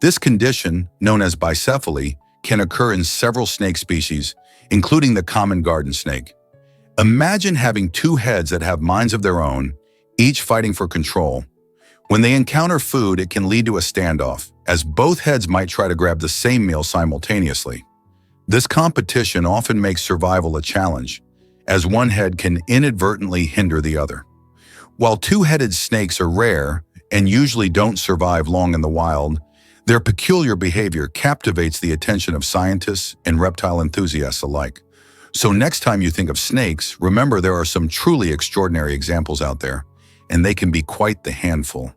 This condition, known as bicephaly, can occur in several snake species, including the common garden snake. Imagine having two heads that have minds of their own, each fighting for control. When they encounter food, it can lead to a standoff, as both heads might try to grab the same meal simultaneously. This competition often makes survival a challenge, as one head can inadvertently hinder the other. While two-headed snakes are rare and usually don't survive long in the wild, their peculiar behavior captivates the attention of scientists and reptile enthusiasts alike. So next time you think of snakes, remember there are some truly extraordinary examples out there, and they can be quite the handful.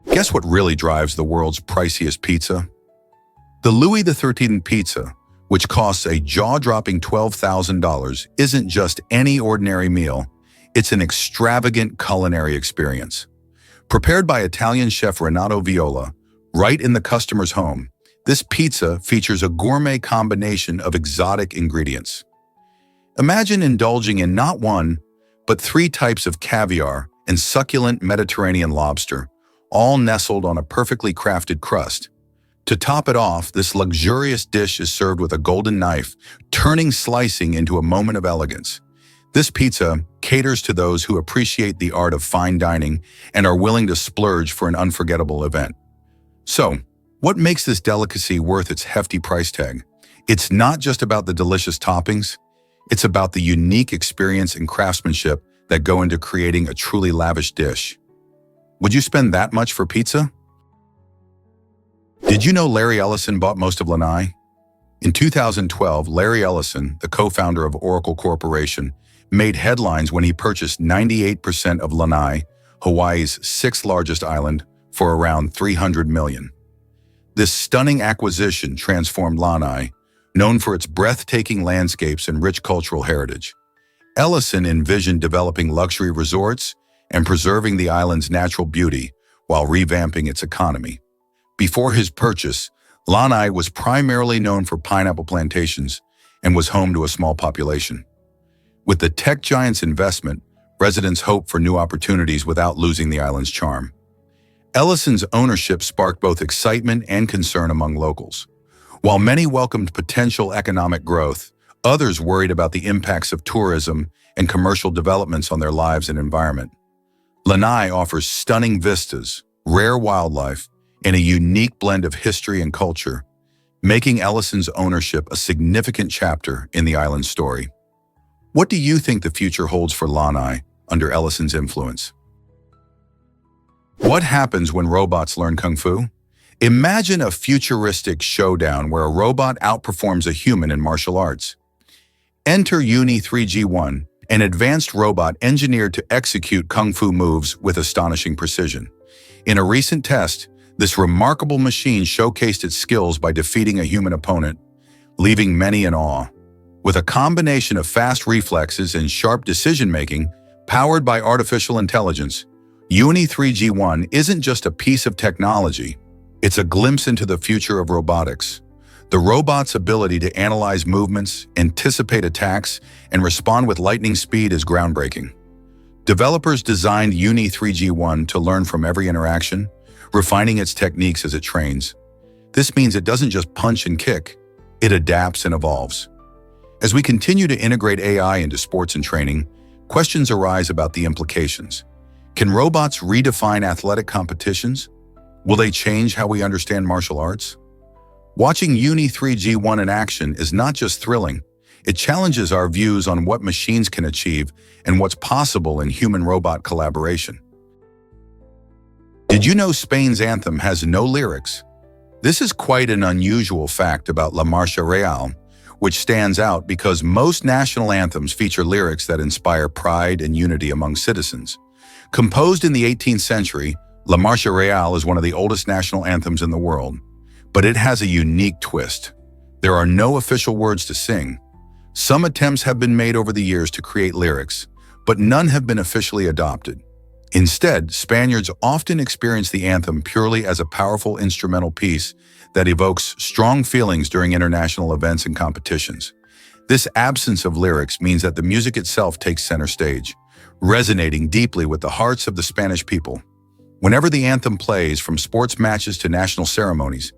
Guess what really drives the world's priciest pizza? The Louis XIII pizza, which costs a jaw-dropping $12,000, isn't just any ordinary meal. It's an extravagant culinary experience. Prepared by Italian chef Renato Viola, right in the customer's home, this pizza features a gourmet combination of exotic ingredients. Imagine indulging in not one, but 3 types of caviar and succulent Mediterranean lobster, all nestled on a perfectly crafted crust. To top it off, this luxurious dish is served with a golden knife, turning slicing into a moment of elegance. This pizza caters to those who appreciate the art of fine dining and are willing to splurge for an unforgettable event. So, what makes this delicacy worth its hefty price tag? It's not just about the delicious toppings, it's about the unique experience and craftsmanship that go into creating a truly lavish dish. Would you spend that much for pizza? Did you know Larry Ellison bought most of Lanai? In 2012, Larry Ellison, the co-founder of Oracle Corporation, made headlines when he purchased 98% of Lanai, Hawaii's 6th largest island, for around $300 million. This stunning acquisition transformed Lanai, known for its breathtaking landscapes and rich cultural heritage. Ellison envisioned developing luxury resorts and preserving the island's natural beauty while revamping its economy. Before his purchase, Lanai was primarily known for pineapple plantations and was home to a small population. With the tech giant's investment, residents hoped for new opportunities without losing the island's charm. Ellison's ownership sparked both excitement and concern among locals. While many welcomed potential economic growth, others worried about the impacts of tourism and commercial developments on their lives and environment. Lanai offers stunning vistas, rare wildlife, and a unique blend of history and culture, making Ellison's ownership a significant chapter in the island's story. What do you think the future holds for Lanai under Ellison's influence? What happens when robots learn Kung Fu? Imagine a futuristic showdown where a robot outperforms a human in martial arts. Enter Uni 3G1, an advanced robot engineered to execute Kung Fu moves with astonishing precision. In a recent test, this remarkable machine showcased its skills by defeating a human opponent, leaving many in awe. With a combination of fast reflexes and sharp decision-making, powered by artificial intelligence, Uni 3G1 isn't just a piece of technology, it's a glimpse into the future of robotics. The robot's ability to analyze movements, anticipate attacks, and respond with lightning speed is groundbreaking. Developers designed Uni 3G1 to learn from every interaction, refining its techniques as it trains. This means it doesn't just punch and kick, it adapts and evolves. As we continue to integrate AI into sports and training, questions arise about the implications. Can robots redefine athletic competitions? Will they change how we understand martial arts? Watching Uni 3G1 in action is not just thrilling, it challenges our views on what machines can achieve and what's possible in human-robot collaboration. Did you know Spain's anthem has no lyrics? This is quite an unusual fact about La Marcha Real, which stands out because most national anthems feature lyrics that inspire pride and unity among citizens. Composed in the 18th century, La Marcha Real is one of the oldest national anthems in the world, but it has a unique twist. There are no official words to sing. Some attempts have been made over the years to create lyrics, but none have been officially adopted. Instead, Spaniards often experience the anthem purely as a powerful instrumental piece that evokes strong feelings during international events and competitions. This absence of lyrics means that the music itself takes center stage, resonating deeply with the hearts of the Spanish people. Whenever the anthem plays, from sports matches to national ceremonies,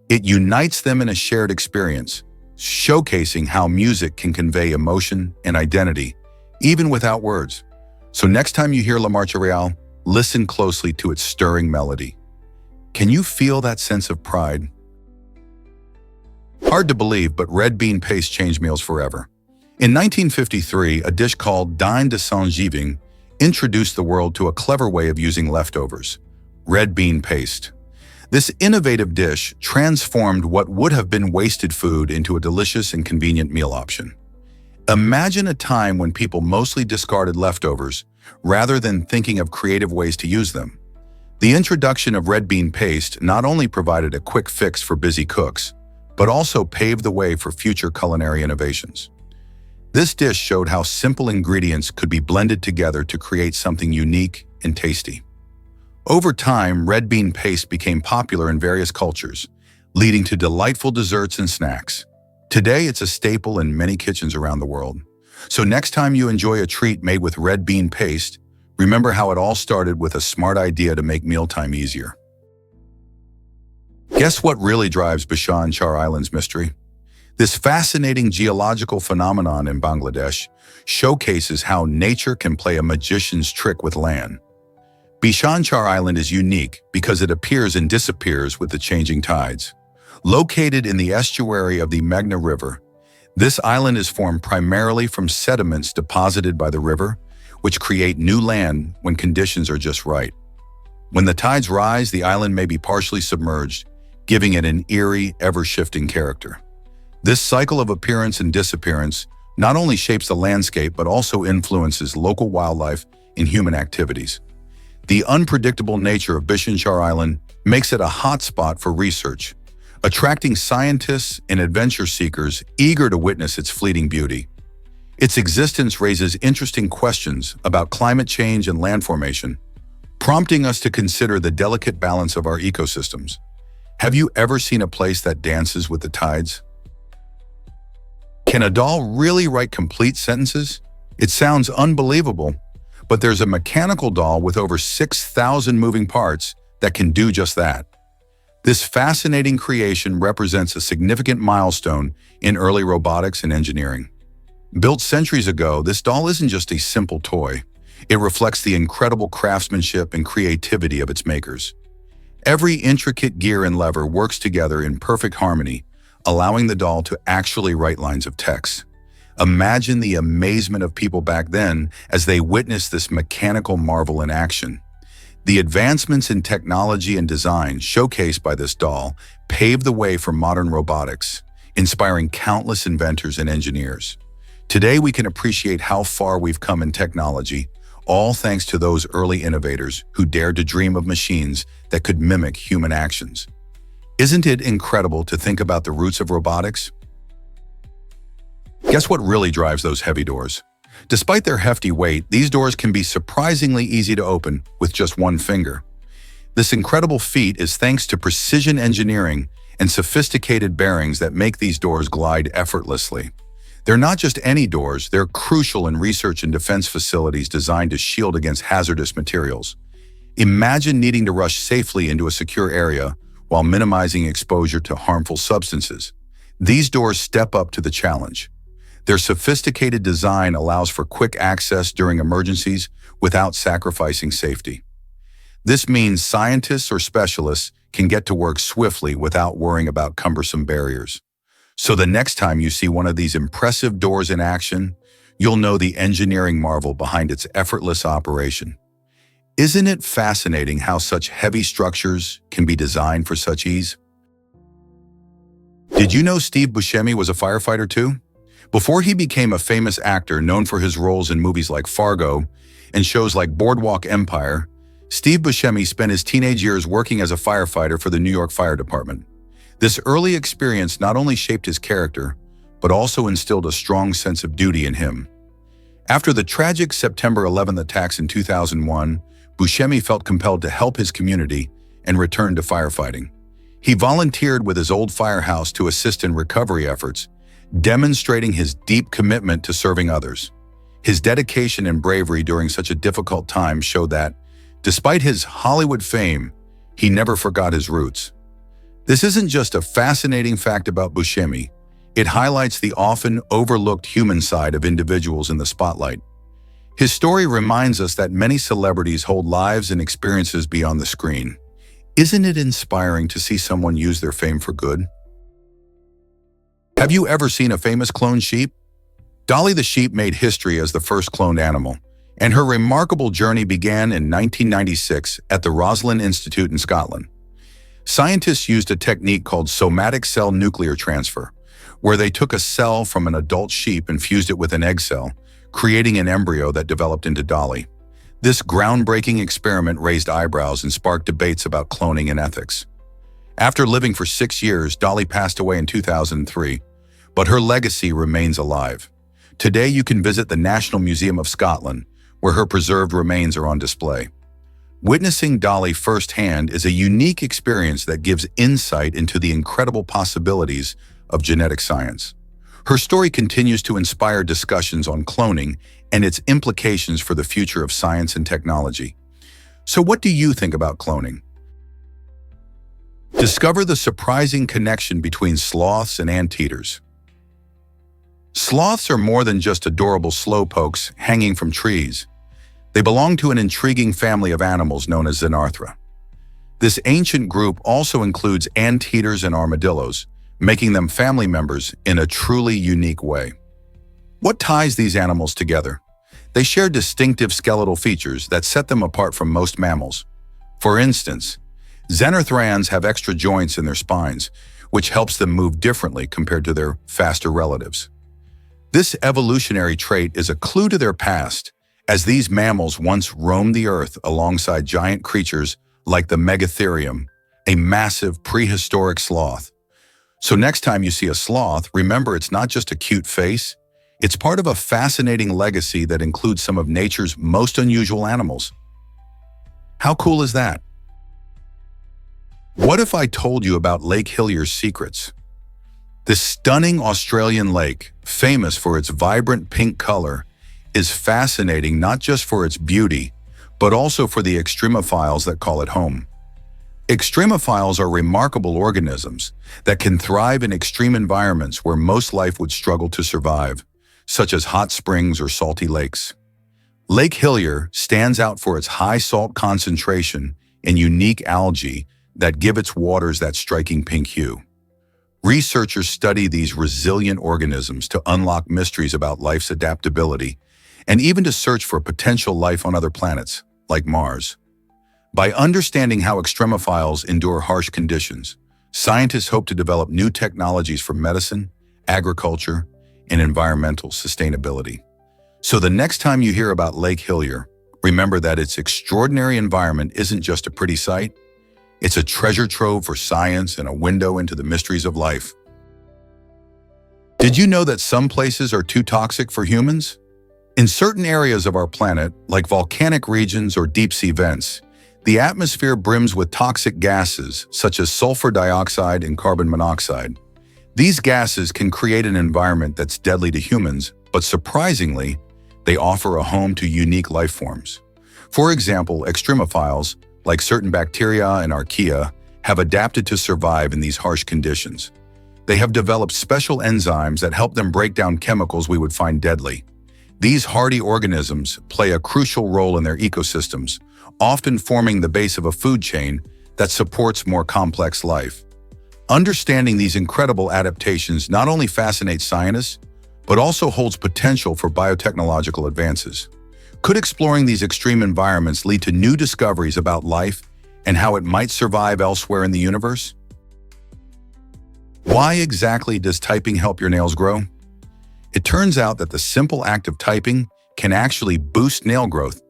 it unites them in a shared experience, showcasing how music can convey emotion and identity, even without words. So next time you hear La Marcha Real, listen closely to its stirring melody. Can you feel that sense of pride? Hard to believe, but red bean paste changed meals forever. In 1953, a dish called dinde de Saint-Giving introduced the world to a clever way of using leftovers: red bean paste. This innovative dish transformed what would have been wasted food into a delicious and convenient meal option. Imagine a time when people mostly discarded leftovers rather than thinking of creative ways to use them. The introduction of red bean paste not only provided a quick fix for busy cooks, but also paved the way for future culinary innovations. This dish showed how simple ingredients could be blended together to create something unique and tasty. Over time, red bean paste became popular in various cultures, leading to delightful desserts and snacks. Today, it's a staple in many kitchens around the world. So next time you enjoy a treat made with red bean paste, remember how it all started with a smart idea to make mealtime easier. Guess what really drives Bishan Char Island's mystery? This fascinating geological phenomenon in Bangladesh showcases how nature can play a magician's trick with land. Bishan Char Island is unique because it appears and disappears with the changing tides. Located in the estuary of the Meghna River, this island is formed primarily from sediments deposited by the river, which create new land when conditions are just right. When the tides rise, the island may be partially submerged, giving it an eerie, ever-shifting character. This cycle of appearance and disappearance not only shapes the landscape but also influences local wildlife and human activities. The unpredictable nature of Bishan Char Island makes it a hotspot for research, attracting scientists and adventure seekers eager to witness its fleeting beauty. Its existence raises interesting questions about climate change and land formation, prompting us to consider the delicate balance of our ecosystems. Have you ever seen a place that dances with the tides? Can a doll really write complete sentences? It sounds unbelievable, but there's a mechanical doll with over 6,000 moving parts that can do just that. This fascinating creation represents a significant milestone in early robotics and engineering. Built centuries ago, this doll isn't just a simple toy. It reflects the incredible craftsmanship and creativity of its makers. Every intricate gear and lever works together in perfect harmony, allowing the doll to actually write lines of text. Imagine the amazement of people back then as they witnessed this mechanical marvel in action. The advancements in technology and design showcased by this doll paved the way for modern robotics, inspiring countless inventors and engineers. Today, we can appreciate how far we've come in technology, all thanks to those early innovators who dared to dream of machines that could mimic human actions. Isn't it incredible to think about the roots of robotics? Guess what really drives those heavy doors? Despite their hefty weight, these doors can be surprisingly easy to open with just one finger. This incredible feat is thanks to precision engineering and sophisticated bearings that make these doors glide effortlessly. They're not just any doors, they're crucial in research and defense facilities designed to shield against hazardous materials. Imagine needing to rush safely into a secure area while minimizing exposure to harmful substances. These doors step up to the challenge. Their sophisticated design allows for quick access during emergencies without sacrificing safety. This means scientists or specialists can get to work swiftly without worrying about cumbersome barriers. So the next time you see one of these impressive doors in action, you'll know the engineering marvel behind its effortless operation. Isn't it fascinating how such heavy structures can be designed for such ease? Did you know Steve Buscemi was a firefighter too? Before he became a famous actor known for his roles in movies like Fargo and shows like Boardwalk Empire, Steve Buscemi spent his teenage years working as a firefighter for the New York Fire Department. This early experience not only shaped his character, but also instilled a strong sense of duty in him. After the tragic September 11th attacks in 2001, Buscemi felt compelled to help his community and returned to firefighting. He volunteered with his old firehouse to assist in recovery efforts, demonstrating his deep commitment to serving others. His dedication and bravery during such a difficult time showed that, despite his Hollywood fame, he never forgot his roots. This isn't just a fascinating fact about Buscemi, it highlights the often overlooked human side of individuals in the spotlight. His story reminds us that many celebrities hold lives and experiences beyond the screen. Isn't it inspiring to see someone use their fame for good? Have you ever seen a famous cloned sheep? Dolly the sheep made history as the first cloned animal, and her remarkable journey began in 1996 at the Roslin Institute in Scotland. Scientists used a technique called somatic cell nuclear transfer, where they took a cell from an adult sheep and fused it with an egg cell, creating an embryo that developed into Dolly. This groundbreaking experiment raised eyebrows and sparked debates about cloning and ethics. After living for 6 years, Dolly passed away in 2003, but her legacy remains alive. Today, you can visit the National Museum of Scotland, where her preserved remains are on display. Witnessing Dolly firsthand is a unique experience that gives insight into the incredible possibilities of genetic science. Her story continues to inspire discussions on cloning and its implications for the future of science and technology. So what do you think about cloning? Discover the surprising connection between sloths and anteaters. Sloths are more than just adorable slowpokes hanging from trees. They belong to an intriguing family of animals known as Xenarthra. This ancient group also includes anteaters and armadillos, making them family members in a truly unique way. What ties these animals together? They share distinctive skeletal features that set them apart from most mammals. For instance, Xenarthrans have extra joints in their spines, which helps them move differently compared to their faster relatives. This evolutionary trait is a clue to their past, as these mammals once roamed the earth alongside giant creatures like the Megatherium, a massive prehistoric sloth. So next time you see a sloth, remember it's not just a cute face, it's part of a fascinating legacy that includes some of nature's most unusual animals. How cool is that? What if I told you about Lake Hillier's secrets? This stunning Australian lake, famous for its vibrant pink color, is fascinating not just for its beauty, but also for the extremophiles that call it home. Extremophiles are remarkable organisms that can thrive in extreme environments where most life would struggle to survive, such as hot springs or salty lakes. Lake Hillier stands out for its high salt concentration and unique algae that give its waters that striking pink hue. Researchers study these resilient organisms to unlock mysteries about life's adaptability and even to search for potential life on other planets, like Mars. By understanding how extremophiles endure harsh conditions, scientists hope to develop new technologies for medicine, agriculture, and environmental sustainability. So the next time you hear about Lake Hillier, remember that its extraordinary environment isn't just a pretty sight, it's a treasure trove for science and a window into the mysteries of life. Did you know that some places are too toxic for humans? In certain areas of our planet, like volcanic regions or deep-sea vents, the atmosphere brims with toxic gases such as sulfur dioxide and carbon monoxide. These gases can create an environment that's deadly to humans, but surprisingly, they offer a home to unique life forms. For example, extremophiles, like certain bacteria and archaea, have adapted to survive in these harsh conditions. They have developed special enzymes that help them break down chemicals we would find deadly. These hardy organisms play a crucial role in their ecosystems, often forming the base of a food chain that supports more complex life. Understanding these incredible adaptations not only fascinates scientists, but also holds potential for biotechnological advances. Could exploring these extreme environments lead to new discoveries about life and how it might survive elsewhere in the universe? Why exactly does typing help your nails grow? It turns out that the simple act of typing can actually boost nail growth.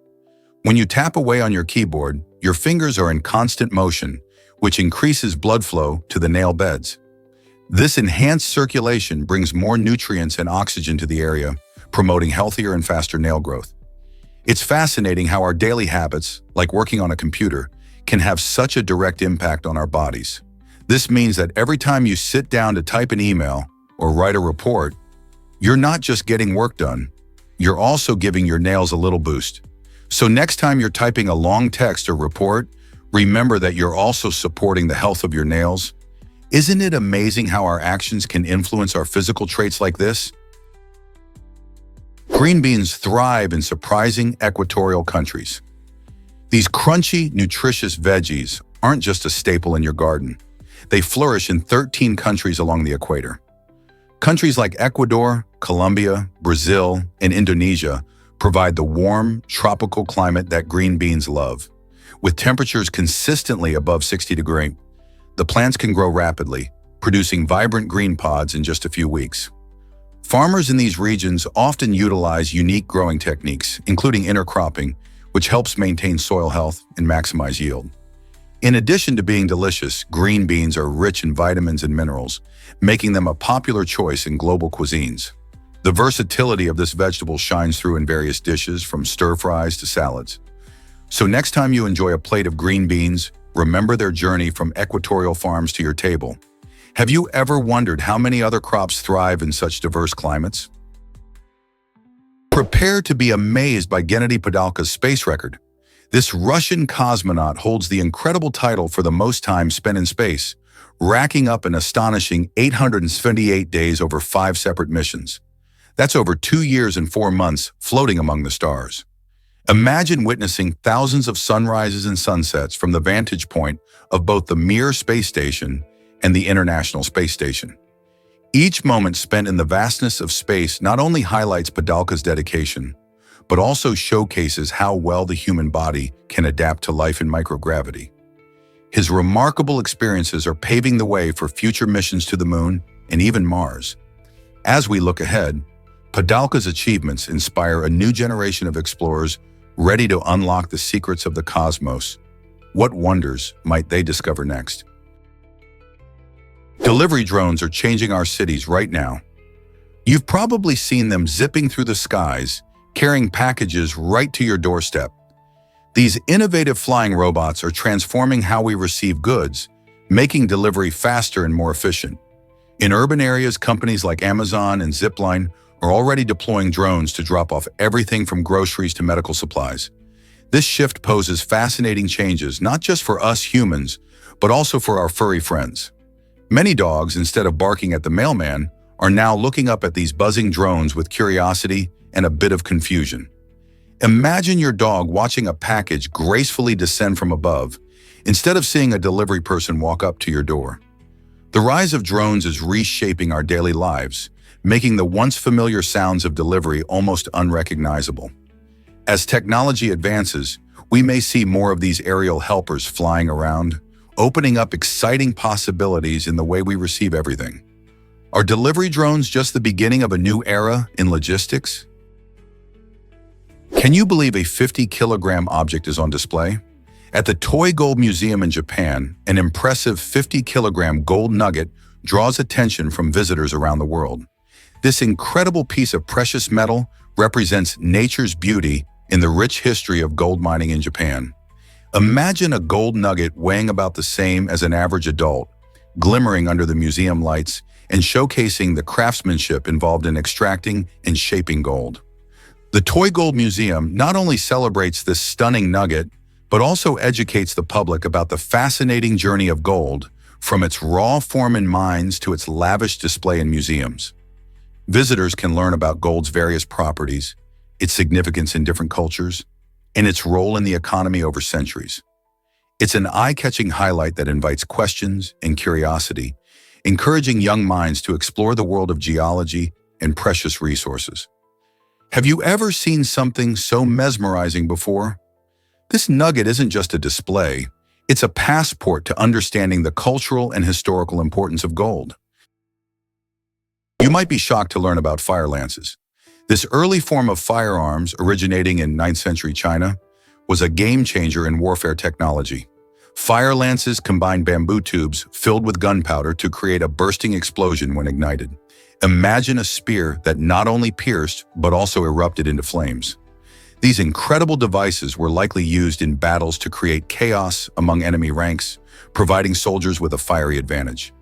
When you tap away on your keyboard, your fingers are in constant motion, which increases blood flow to the nail beds. This enhanced circulation brings more nutrients and oxygen to the area, promoting healthier and faster nail growth. It's fascinating how our daily habits, like working on a computer, can have such a direct impact on our bodies. This means that every time you sit down to type an email or write a report, you're not just getting work done, you're also giving your nails a little boost. So next time you're typing a long text or report, remember that you're also supporting the health of your nails. Isn't it amazing how our actions can influence our physical traits like this? Green beans thrive in surprising equatorial countries. These crunchy, nutritious veggies aren't just a staple in your garden. They flourish in 13 countries along the equator. Countries like Ecuador, Colombia, Brazil, and Indonesia provide the warm, tropical climate that green beans love. With temperatures consistently above 60 degrees, the plants can grow rapidly, producing vibrant green pods in just a few weeks. Farmers in these regions often utilize unique growing techniques, including intercropping, which helps maintain soil health and maximize yield. In addition to being delicious, green beans are rich in vitamins and minerals, making them a popular choice in global cuisines. The versatility of this vegetable shines through in various dishes, from stir-fries to salads. So next time you enjoy a plate of green beans, remember their journey from equatorial farms to your table. Have you ever wondered how many other crops thrive in such diverse climates? Prepare to be amazed by Gennady Padalka's space record. This Russian cosmonaut holds the incredible title for the most time spent in space, racking up an astonishing 878 days over 5 separate missions. That's over 2 years and 4 months floating among the stars. Imagine witnessing thousands of sunrises and sunsets from the vantage point of both the Mir space station and the International Space Station. Each moment spent in the vastness of space not only highlights Padalka's dedication, but also showcases how well the human body can adapt to life in microgravity. His remarkable experiences are paving the way for future missions to the Moon and even Mars. As we look ahead, Padalka's achievements inspire a new generation of explorers ready to unlock the secrets of the cosmos. What wonders might they discover next? Delivery drones are changing our cities right now. You've probably seen them zipping through the skies, carrying packages right to your doorstep. These innovative flying robots are transforming how we receive goods, making delivery faster and more efficient. In urban areas, companies like Amazon and Zipline are already deploying drones to drop off everything from groceries to medical supplies. This shift poses fascinating changes not just for us humans, but also for our furry friends. Many dogs, instead of barking at the mailman, are now looking up at these buzzing drones with curiosity and a bit of confusion. Imagine your dog watching a package gracefully descend from above, instead of seeing a delivery person walk up to your door. The rise of drones is reshaping our daily lives, making the once familiar sounds of delivery almost unrecognizable. As technology advances, we may see more of these aerial helpers flying around, opening up exciting possibilities in the way we receive everything. Are delivery drones just the beginning of a new era in logistics? Can you believe a 50-kilogram object is on display? At the Toy Gold Museum in Japan, an impressive 50-kilogram gold nugget draws attention from visitors around the world. This incredible piece of precious metal represents nature's beauty in the rich history of gold mining in Japan. Imagine a gold nugget weighing about the same as an average adult, glimmering under the museum lights and showcasing the craftsmanship involved in extracting and shaping gold. The Toy Gold Museum not only celebrates this stunning nugget, but also educates the public about the fascinating journey of gold, from its raw form in mines to its lavish display in museums. Visitors can learn about gold's various properties, its significance in different cultures, and its role in the economy over centuries. It's an eye-catching highlight that invites questions and curiosity, encouraging young minds to explore the world of geology and precious resources. Have you ever seen something so mesmerizing before? This nugget isn't just a display, it's a passport to understanding the cultural and historical importance of gold. You might be shocked to learn about fire lances. This early form of firearms, originating in 9th century China, was a game-changer in warfare technology. Fire lances combined bamboo tubes filled with gunpowder to create a bursting explosion when ignited. Imagine a spear that not only pierced, but also erupted into flames. These incredible devices were likely used in battles to create chaos among enemy ranks, providing soldiers with a fiery advantage.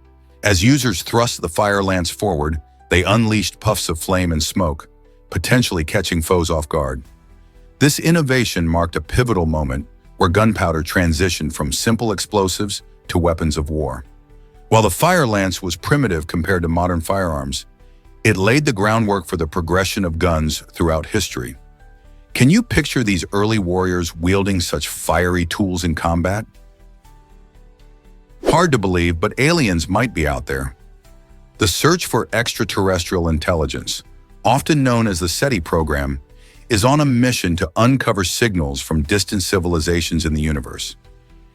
As users thrust the fire lance forward, they unleashed puffs of flame and smoke, potentially catching foes off guard. This innovation marked a pivotal moment where gunpowder transitioned from simple explosives to weapons of war. While the fire lance was primitive compared to modern firearms, it laid the groundwork for the progression of guns throughout history. Can you picture these early warriors wielding such fiery tools in combat? Hard to believe, but aliens might be out there. The search for extraterrestrial intelligence, often known as the SETI program, is on a mission to uncover signals from distant civilizations in the universe.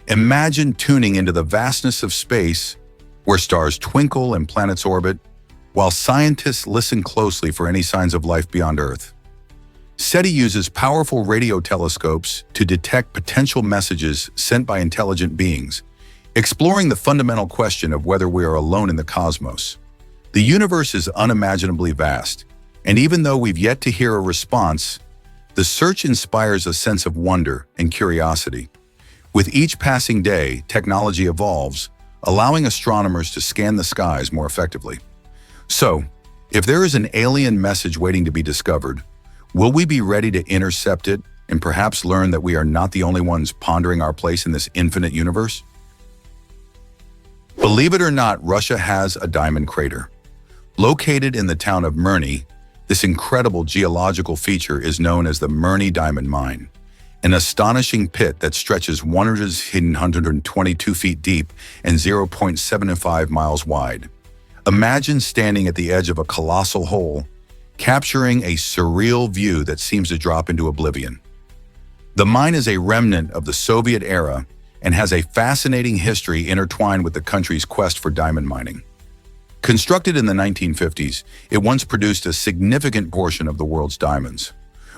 Imagine tuning into the vastness of space, where stars twinkle and planets orbit, while scientists listen closely for any signs of life beyond Earth. SETI uses powerful radio telescopes to detect potential messages sent by intelligent beings, exploring the fundamental question of whether we are alone in the cosmos. The universe is unimaginably vast, and even though we've yet to hear a response, the search inspires a sense of wonder and curiosity. With each passing day, technology evolves, allowing astronomers to scan the skies more effectively. So, if there is an alien message waiting to be discovered, will we be ready to intercept it and perhaps learn that we are not the only ones pondering our place in this infinite universe? Believe it or not, Russia has a diamond crater. Located in the town of Mirny, this incredible geological feature is known as the Mirny Diamond Mine, an astonishing pit that stretches 122 feet deep and 0.75 miles wide. Imagine standing at the edge of a colossal hole, capturing a surreal view that seems to drop into oblivion. The mine is a remnant of the Soviet era and has a fascinating history intertwined with the country's quest for diamond mining. Constructed in the 1950s, it once produced a significant portion of the world's diamonds.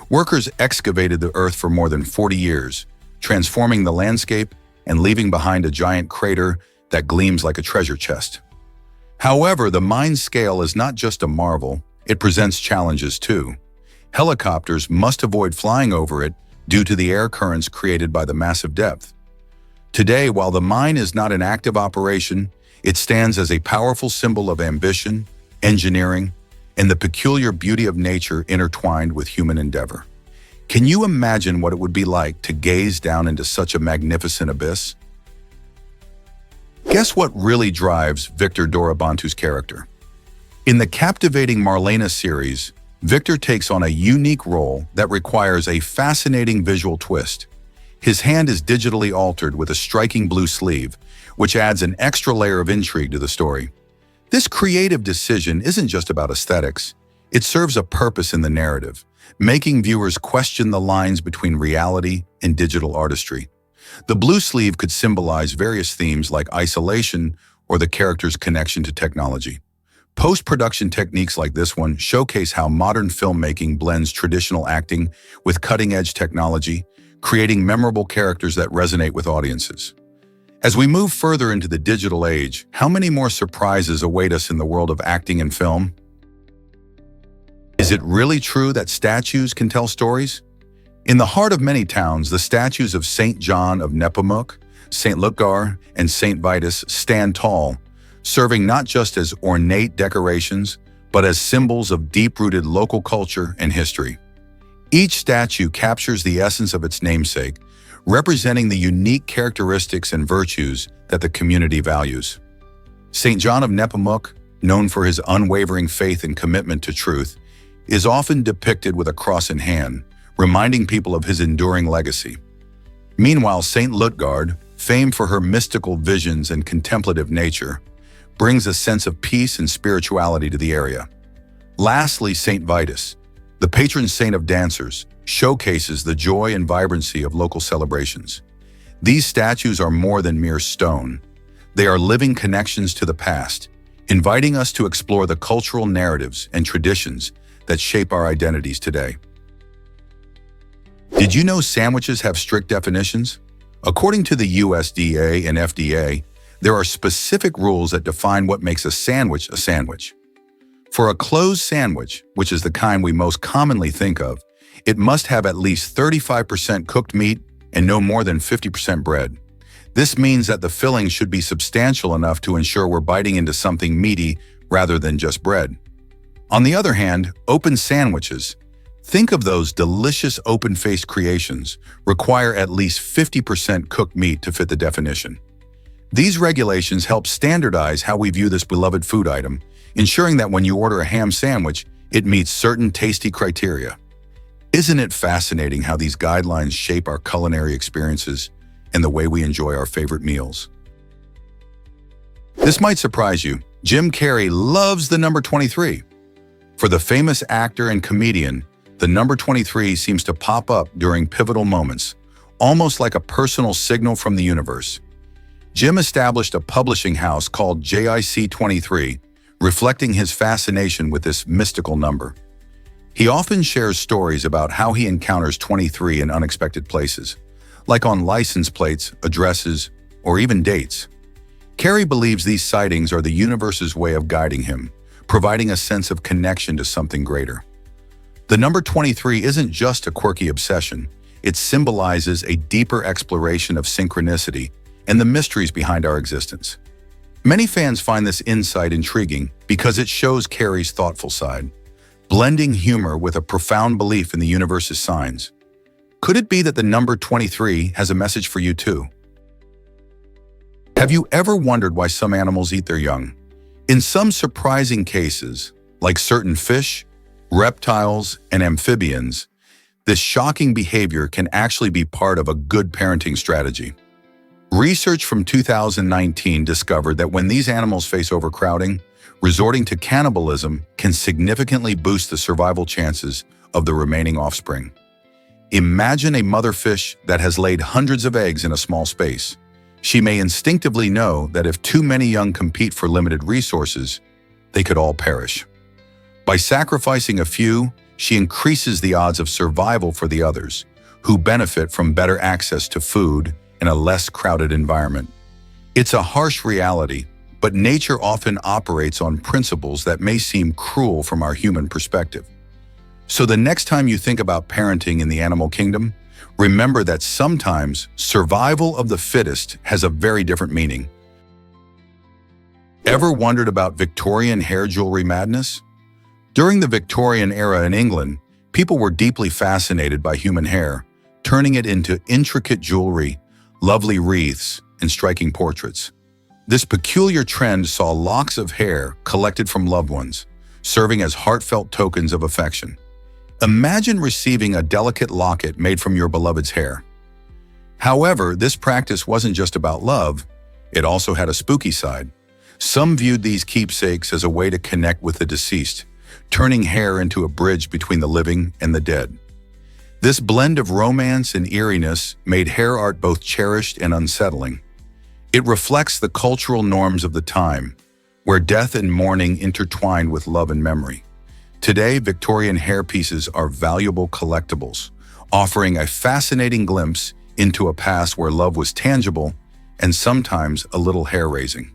Workers excavated the earth for more than 40 years, transforming the landscape and leaving behind a giant crater that gleams like a treasure chest. However, the mine's scale is not just a marvel, it presents challenges too. Helicopters must avoid flying over it due to the air currents created by the massive depth. Today, while the mine is not in active operation, it stands as a powerful symbol of ambition, engineering, and the peculiar beauty of nature intertwined with human endeavor. Can you imagine what it would be like to gaze down into such a magnificent abyss? Guess what really drives Victor Dorobantu's character? In the captivating Marlena series, Victor takes on a unique role that requires a fascinating visual twist. His hand is digitally altered with a striking blue sleeve, which adds an extra layer of intrigue to the story. This creative decision isn't just about aesthetics. It serves a purpose in the narrative, making viewers question the lines between reality and digital artistry. The blue sleeve could symbolize various themes like isolation or the character's connection to technology. Post-production techniques like this one showcase how modern filmmaking blends traditional acting with cutting-edge technology, creating memorable characters that resonate with audiences. As we move further into the digital age, how many more surprises await us in the world of acting and film? Is it really true that statues can tell stories? In the heart of many towns, the statues of St. John of Nepomuc, St. Lutgar, and St. Vitus stand tall, serving not just as ornate decorations, but as symbols of deep-rooted local culture and history. Each statue captures the essence of its namesake, representing the unique characteristics and virtues that the community values. St. John of Nepomuc, known for his unwavering faith and commitment to truth, is often depicted with a cross in hand, reminding people of his enduring legacy. Meanwhile, St. Lutgard, famed for her mystical visions and contemplative nature, brings a sense of peace and spirituality to the area. Lastly, St. Vitus, the patron saint of dancers, showcases the joy and vibrancy of local celebrations. These statues are more than mere stone. They are living connections to the past, inviting us to explore the cultural narratives and traditions that shape our identities today. Did you know sandwiches have strict definitions? According to the USDA and FDA, there are specific rules that define what makes a sandwich a sandwich. For a closed sandwich, which is the kind we most commonly think of, it must have at least 35% cooked meat and no more than 50% bread. This means that the filling should be substantial enough to ensure we're biting into something meaty rather than just bread. On the other hand, open sandwiches, think of those delicious open-faced creations, require at least 50% cooked meat to fit the definition. These regulations help standardize how we view this beloved food item, ensuring that when you order a ham sandwich, it meets certain tasty criteria. Isn't it fascinating how these guidelines shape our culinary experiences and the way we enjoy our favorite meals? This might surprise you. Jim Carrey loves the number 23. For the famous actor and comedian, the number 23 seems to pop up during pivotal moments, almost like a personal signal from the universe. Jim established a publishing house called JIC 23, reflecting his fascination with this mystical number. He often shares stories about how he encounters 23 in unexpected places, like on license plates, addresses, or even dates. Carrey believes these sightings are the universe's way of guiding him, providing a sense of connection to something greater. The number 23 isn't just a quirky obsession, it symbolizes a deeper exploration of synchronicity and the mysteries behind our existence. Many fans find this insight intriguing because it shows Carrey's thoughtful side, blending humor with a profound belief in the universe's signs. Could it be that the number 23 has a message for you too? Have you ever wondered why some animals eat their young? In some surprising cases, like certain fish, reptiles, and amphibians, this shocking behavior can actually be part of a good parenting strategy. Research from 2019 discovered that when these animals face overcrowding, resorting to cannibalism can significantly boost the survival chances of the remaining offspring. Imagine a mother fish that has laid hundreds of eggs in a small space. She may instinctively know that if too many young compete for limited resources, they could all perish. By sacrificing a few, she increases the odds of survival for the others, who benefit from better access to food in a less crowded environment. It's a harsh reality, but nature often operates on principles that may seem cruel from our human perspective. So the next time you think about parenting in the animal kingdom, remember that sometimes survival of the fittest has a very different meaning. Ever wondered about Victorian hair jewelry madness? During the Victorian era in England, people were deeply fascinated by human hair, turning it into intricate jewelry, lovely wreaths, and striking portraits. This peculiar trend saw locks of hair collected from loved ones, serving as heartfelt tokens of affection. Imagine receiving a delicate locket made from your beloved's hair. However, this practice wasn't just about love, It also had a spooky side. Some viewed these keepsakes as a way to connect with the deceased, turning hair into a bridge between the living and the dead. This blend of romance and eeriness made hair art both cherished and unsettling. It reflects the cultural norms of the time, where death and mourning intertwined with love and memory. Today, Victorian hair pieces are valuable collectibles, offering a fascinating glimpse into a past where love was tangible and sometimes a little hair-raising.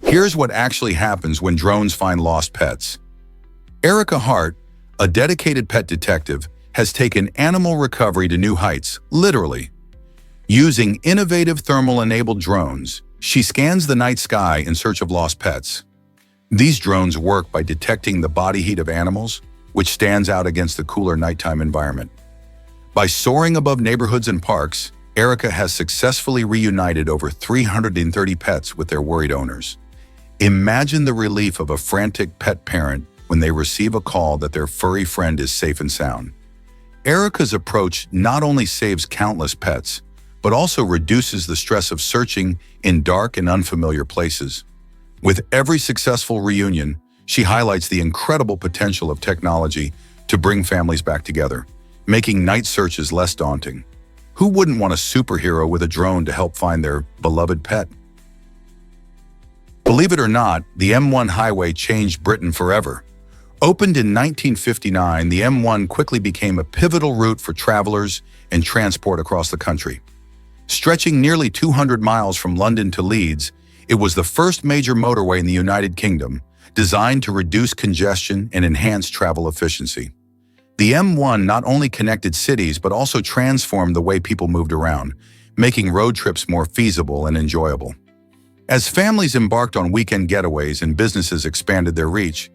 Here's what actually happens when drones find lost pets. Erica Hart, a dedicated pet detective, has taken animal recovery to new heights, literally. Using innovative thermal-enabled drones, she scans the night sky in search of lost pets. These drones work by detecting the body heat of animals, which stands out against the cooler nighttime environment. By soaring above neighborhoods and parks, Erica has successfully reunited over 330 pets with their worried owners. Imagine the relief of a frantic pet parent when they receive a call that their furry friend is safe and sound. Erica's approach not only saves countless pets, but also reduces the stress of searching in dark and unfamiliar places. With every successful reunion, she highlights the incredible potential of technology to bring families back together, making night searches less daunting. Who wouldn't want a superhero with a drone to help find their beloved pet? Believe it or not, the M1 highway changed Britain forever. Opened in 1959, the M1 quickly became a pivotal route for travelers and transport across the country. Stretching nearly 200 miles from London to Leeds, it was the first major motorway in the United Kingdom, designed to reduce congestion and enhance travel efficiency. The M1 not only connected cities but also transformed the way people moved around, making road trips more feasible and enjoyable. As families embarked on weekend getaways and businesses expanded their reach,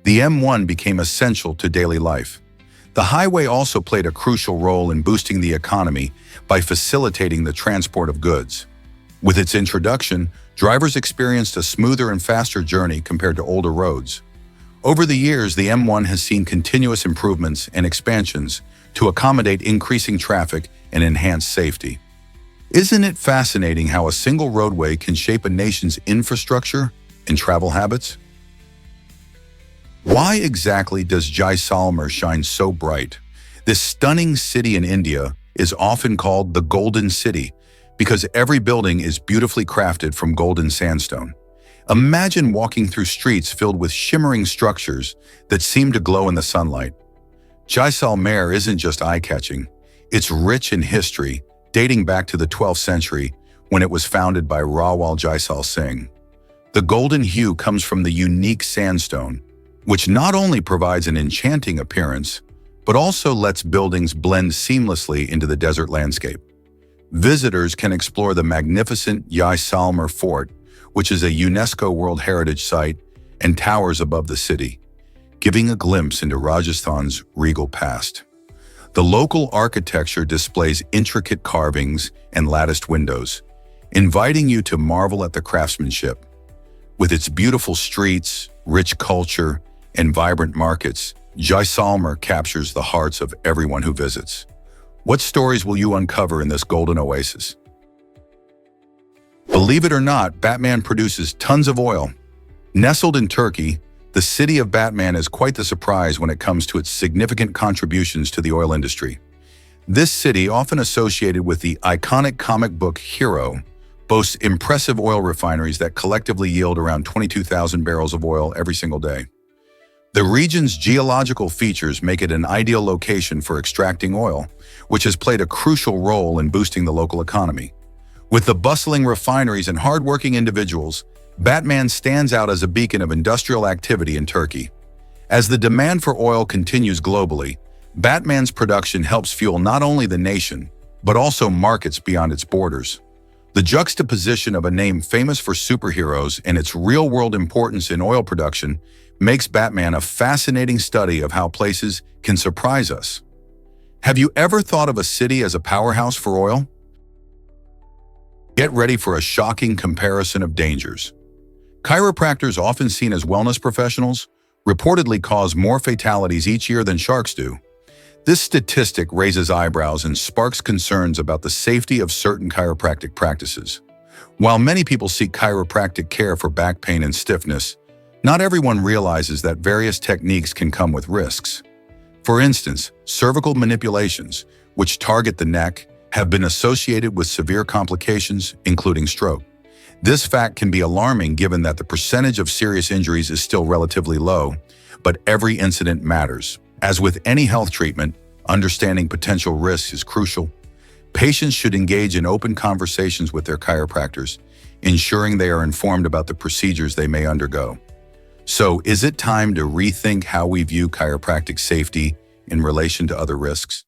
the M1 became essential to daily life. The highway also played a crucial role in boosting the economy by facilitating the transport of goods. With its introduction, drivers experienced a smoother and faster journey compared to older roads. Over the years, the M1 has seen continuous improvements and expansions to accommodate increasing traffic and enhance safety. Isn't it fascinating how a single roadway can shape a nation's infrastructure and travel habits? Why exactly does Jaisalmer shine so bright? This stunning city in India is often called the Golden City because every building is beautifully crafted from golden sandstone. Imagine walking through streets filled with shimmering structures that seem to glow in the sunlight. Jaisalmer isn't just eye-catching, it's rich in history, dating back to the 12th century when it was founded by Rawal Jaisal Singh. The golden hue comes from the unique sandstone, which not only provides an enchanting appearance, but also lets buildings blend seamlessly into the desert landscape. Visitors can explore the magnificent Jaisalmer Fort, which is a UNESCO World Heritage Site and towers above the city, giving a glimpse into Rajasthan's regal past. The local architecture displays intricate carvings and latticed windows, inviting you to marvel at the craftsmanship. With its beautiful streets, rich culture, and vibrant markets, Jaisalmer captures the hearts of everyone who visits. What stories will you uncover in this golden oasis? Believe it or not, Batman produces tons of oil. Nestled in Turkey, the city of Batman is quite the surprise when it comes to its significant contributions to the oil industry. This city, often associated with the iconic comic book hero, boasts impressive oil refineries that collectively yield around 22,000 barrels of oil every single day. The region's geological features make it an ideal location for extracting oil, which has played a crucial role in boosting the local economy. With the bustling refineries and hardworking individuals, Batman stands out as a beacon of industrial activity in Turkey. As the demand for oil continues globally, Batman's production helps fuel not only the nation, but also markets beyond its borders. The juxtaposition of a name famous for superheroes and its real-world importance in oil production makes Batman a fascinating study of how places can surprise us. Have you ever thought of a city as a powerhouse for oil? Get ready for a shocking comparison of dangers. Chiropractors, often seen as wellness professionals, reportedly cause more fatalities each year than sharks do. This statistic raises eyebrows and sparks concerns about the safety of certain chiropractic practices. While many people seek chiropractic care for back pain and stiffness, not everyone realizes that various techniques can come with risks. For instance, cervical manipulations, which target the neck, have been associated with severe complications, including stroke. This fact can be alarming given that the percentage of serious injuries is still relatively low, but every incident matters. As with any health treatment, understanding potential risks is crucial. Patients should engage in open conversations with their chiropractors, ensuring they are informed about the procedures they may undergo. So, is it time to rethink how we view chiropractic safety in relation to other risks?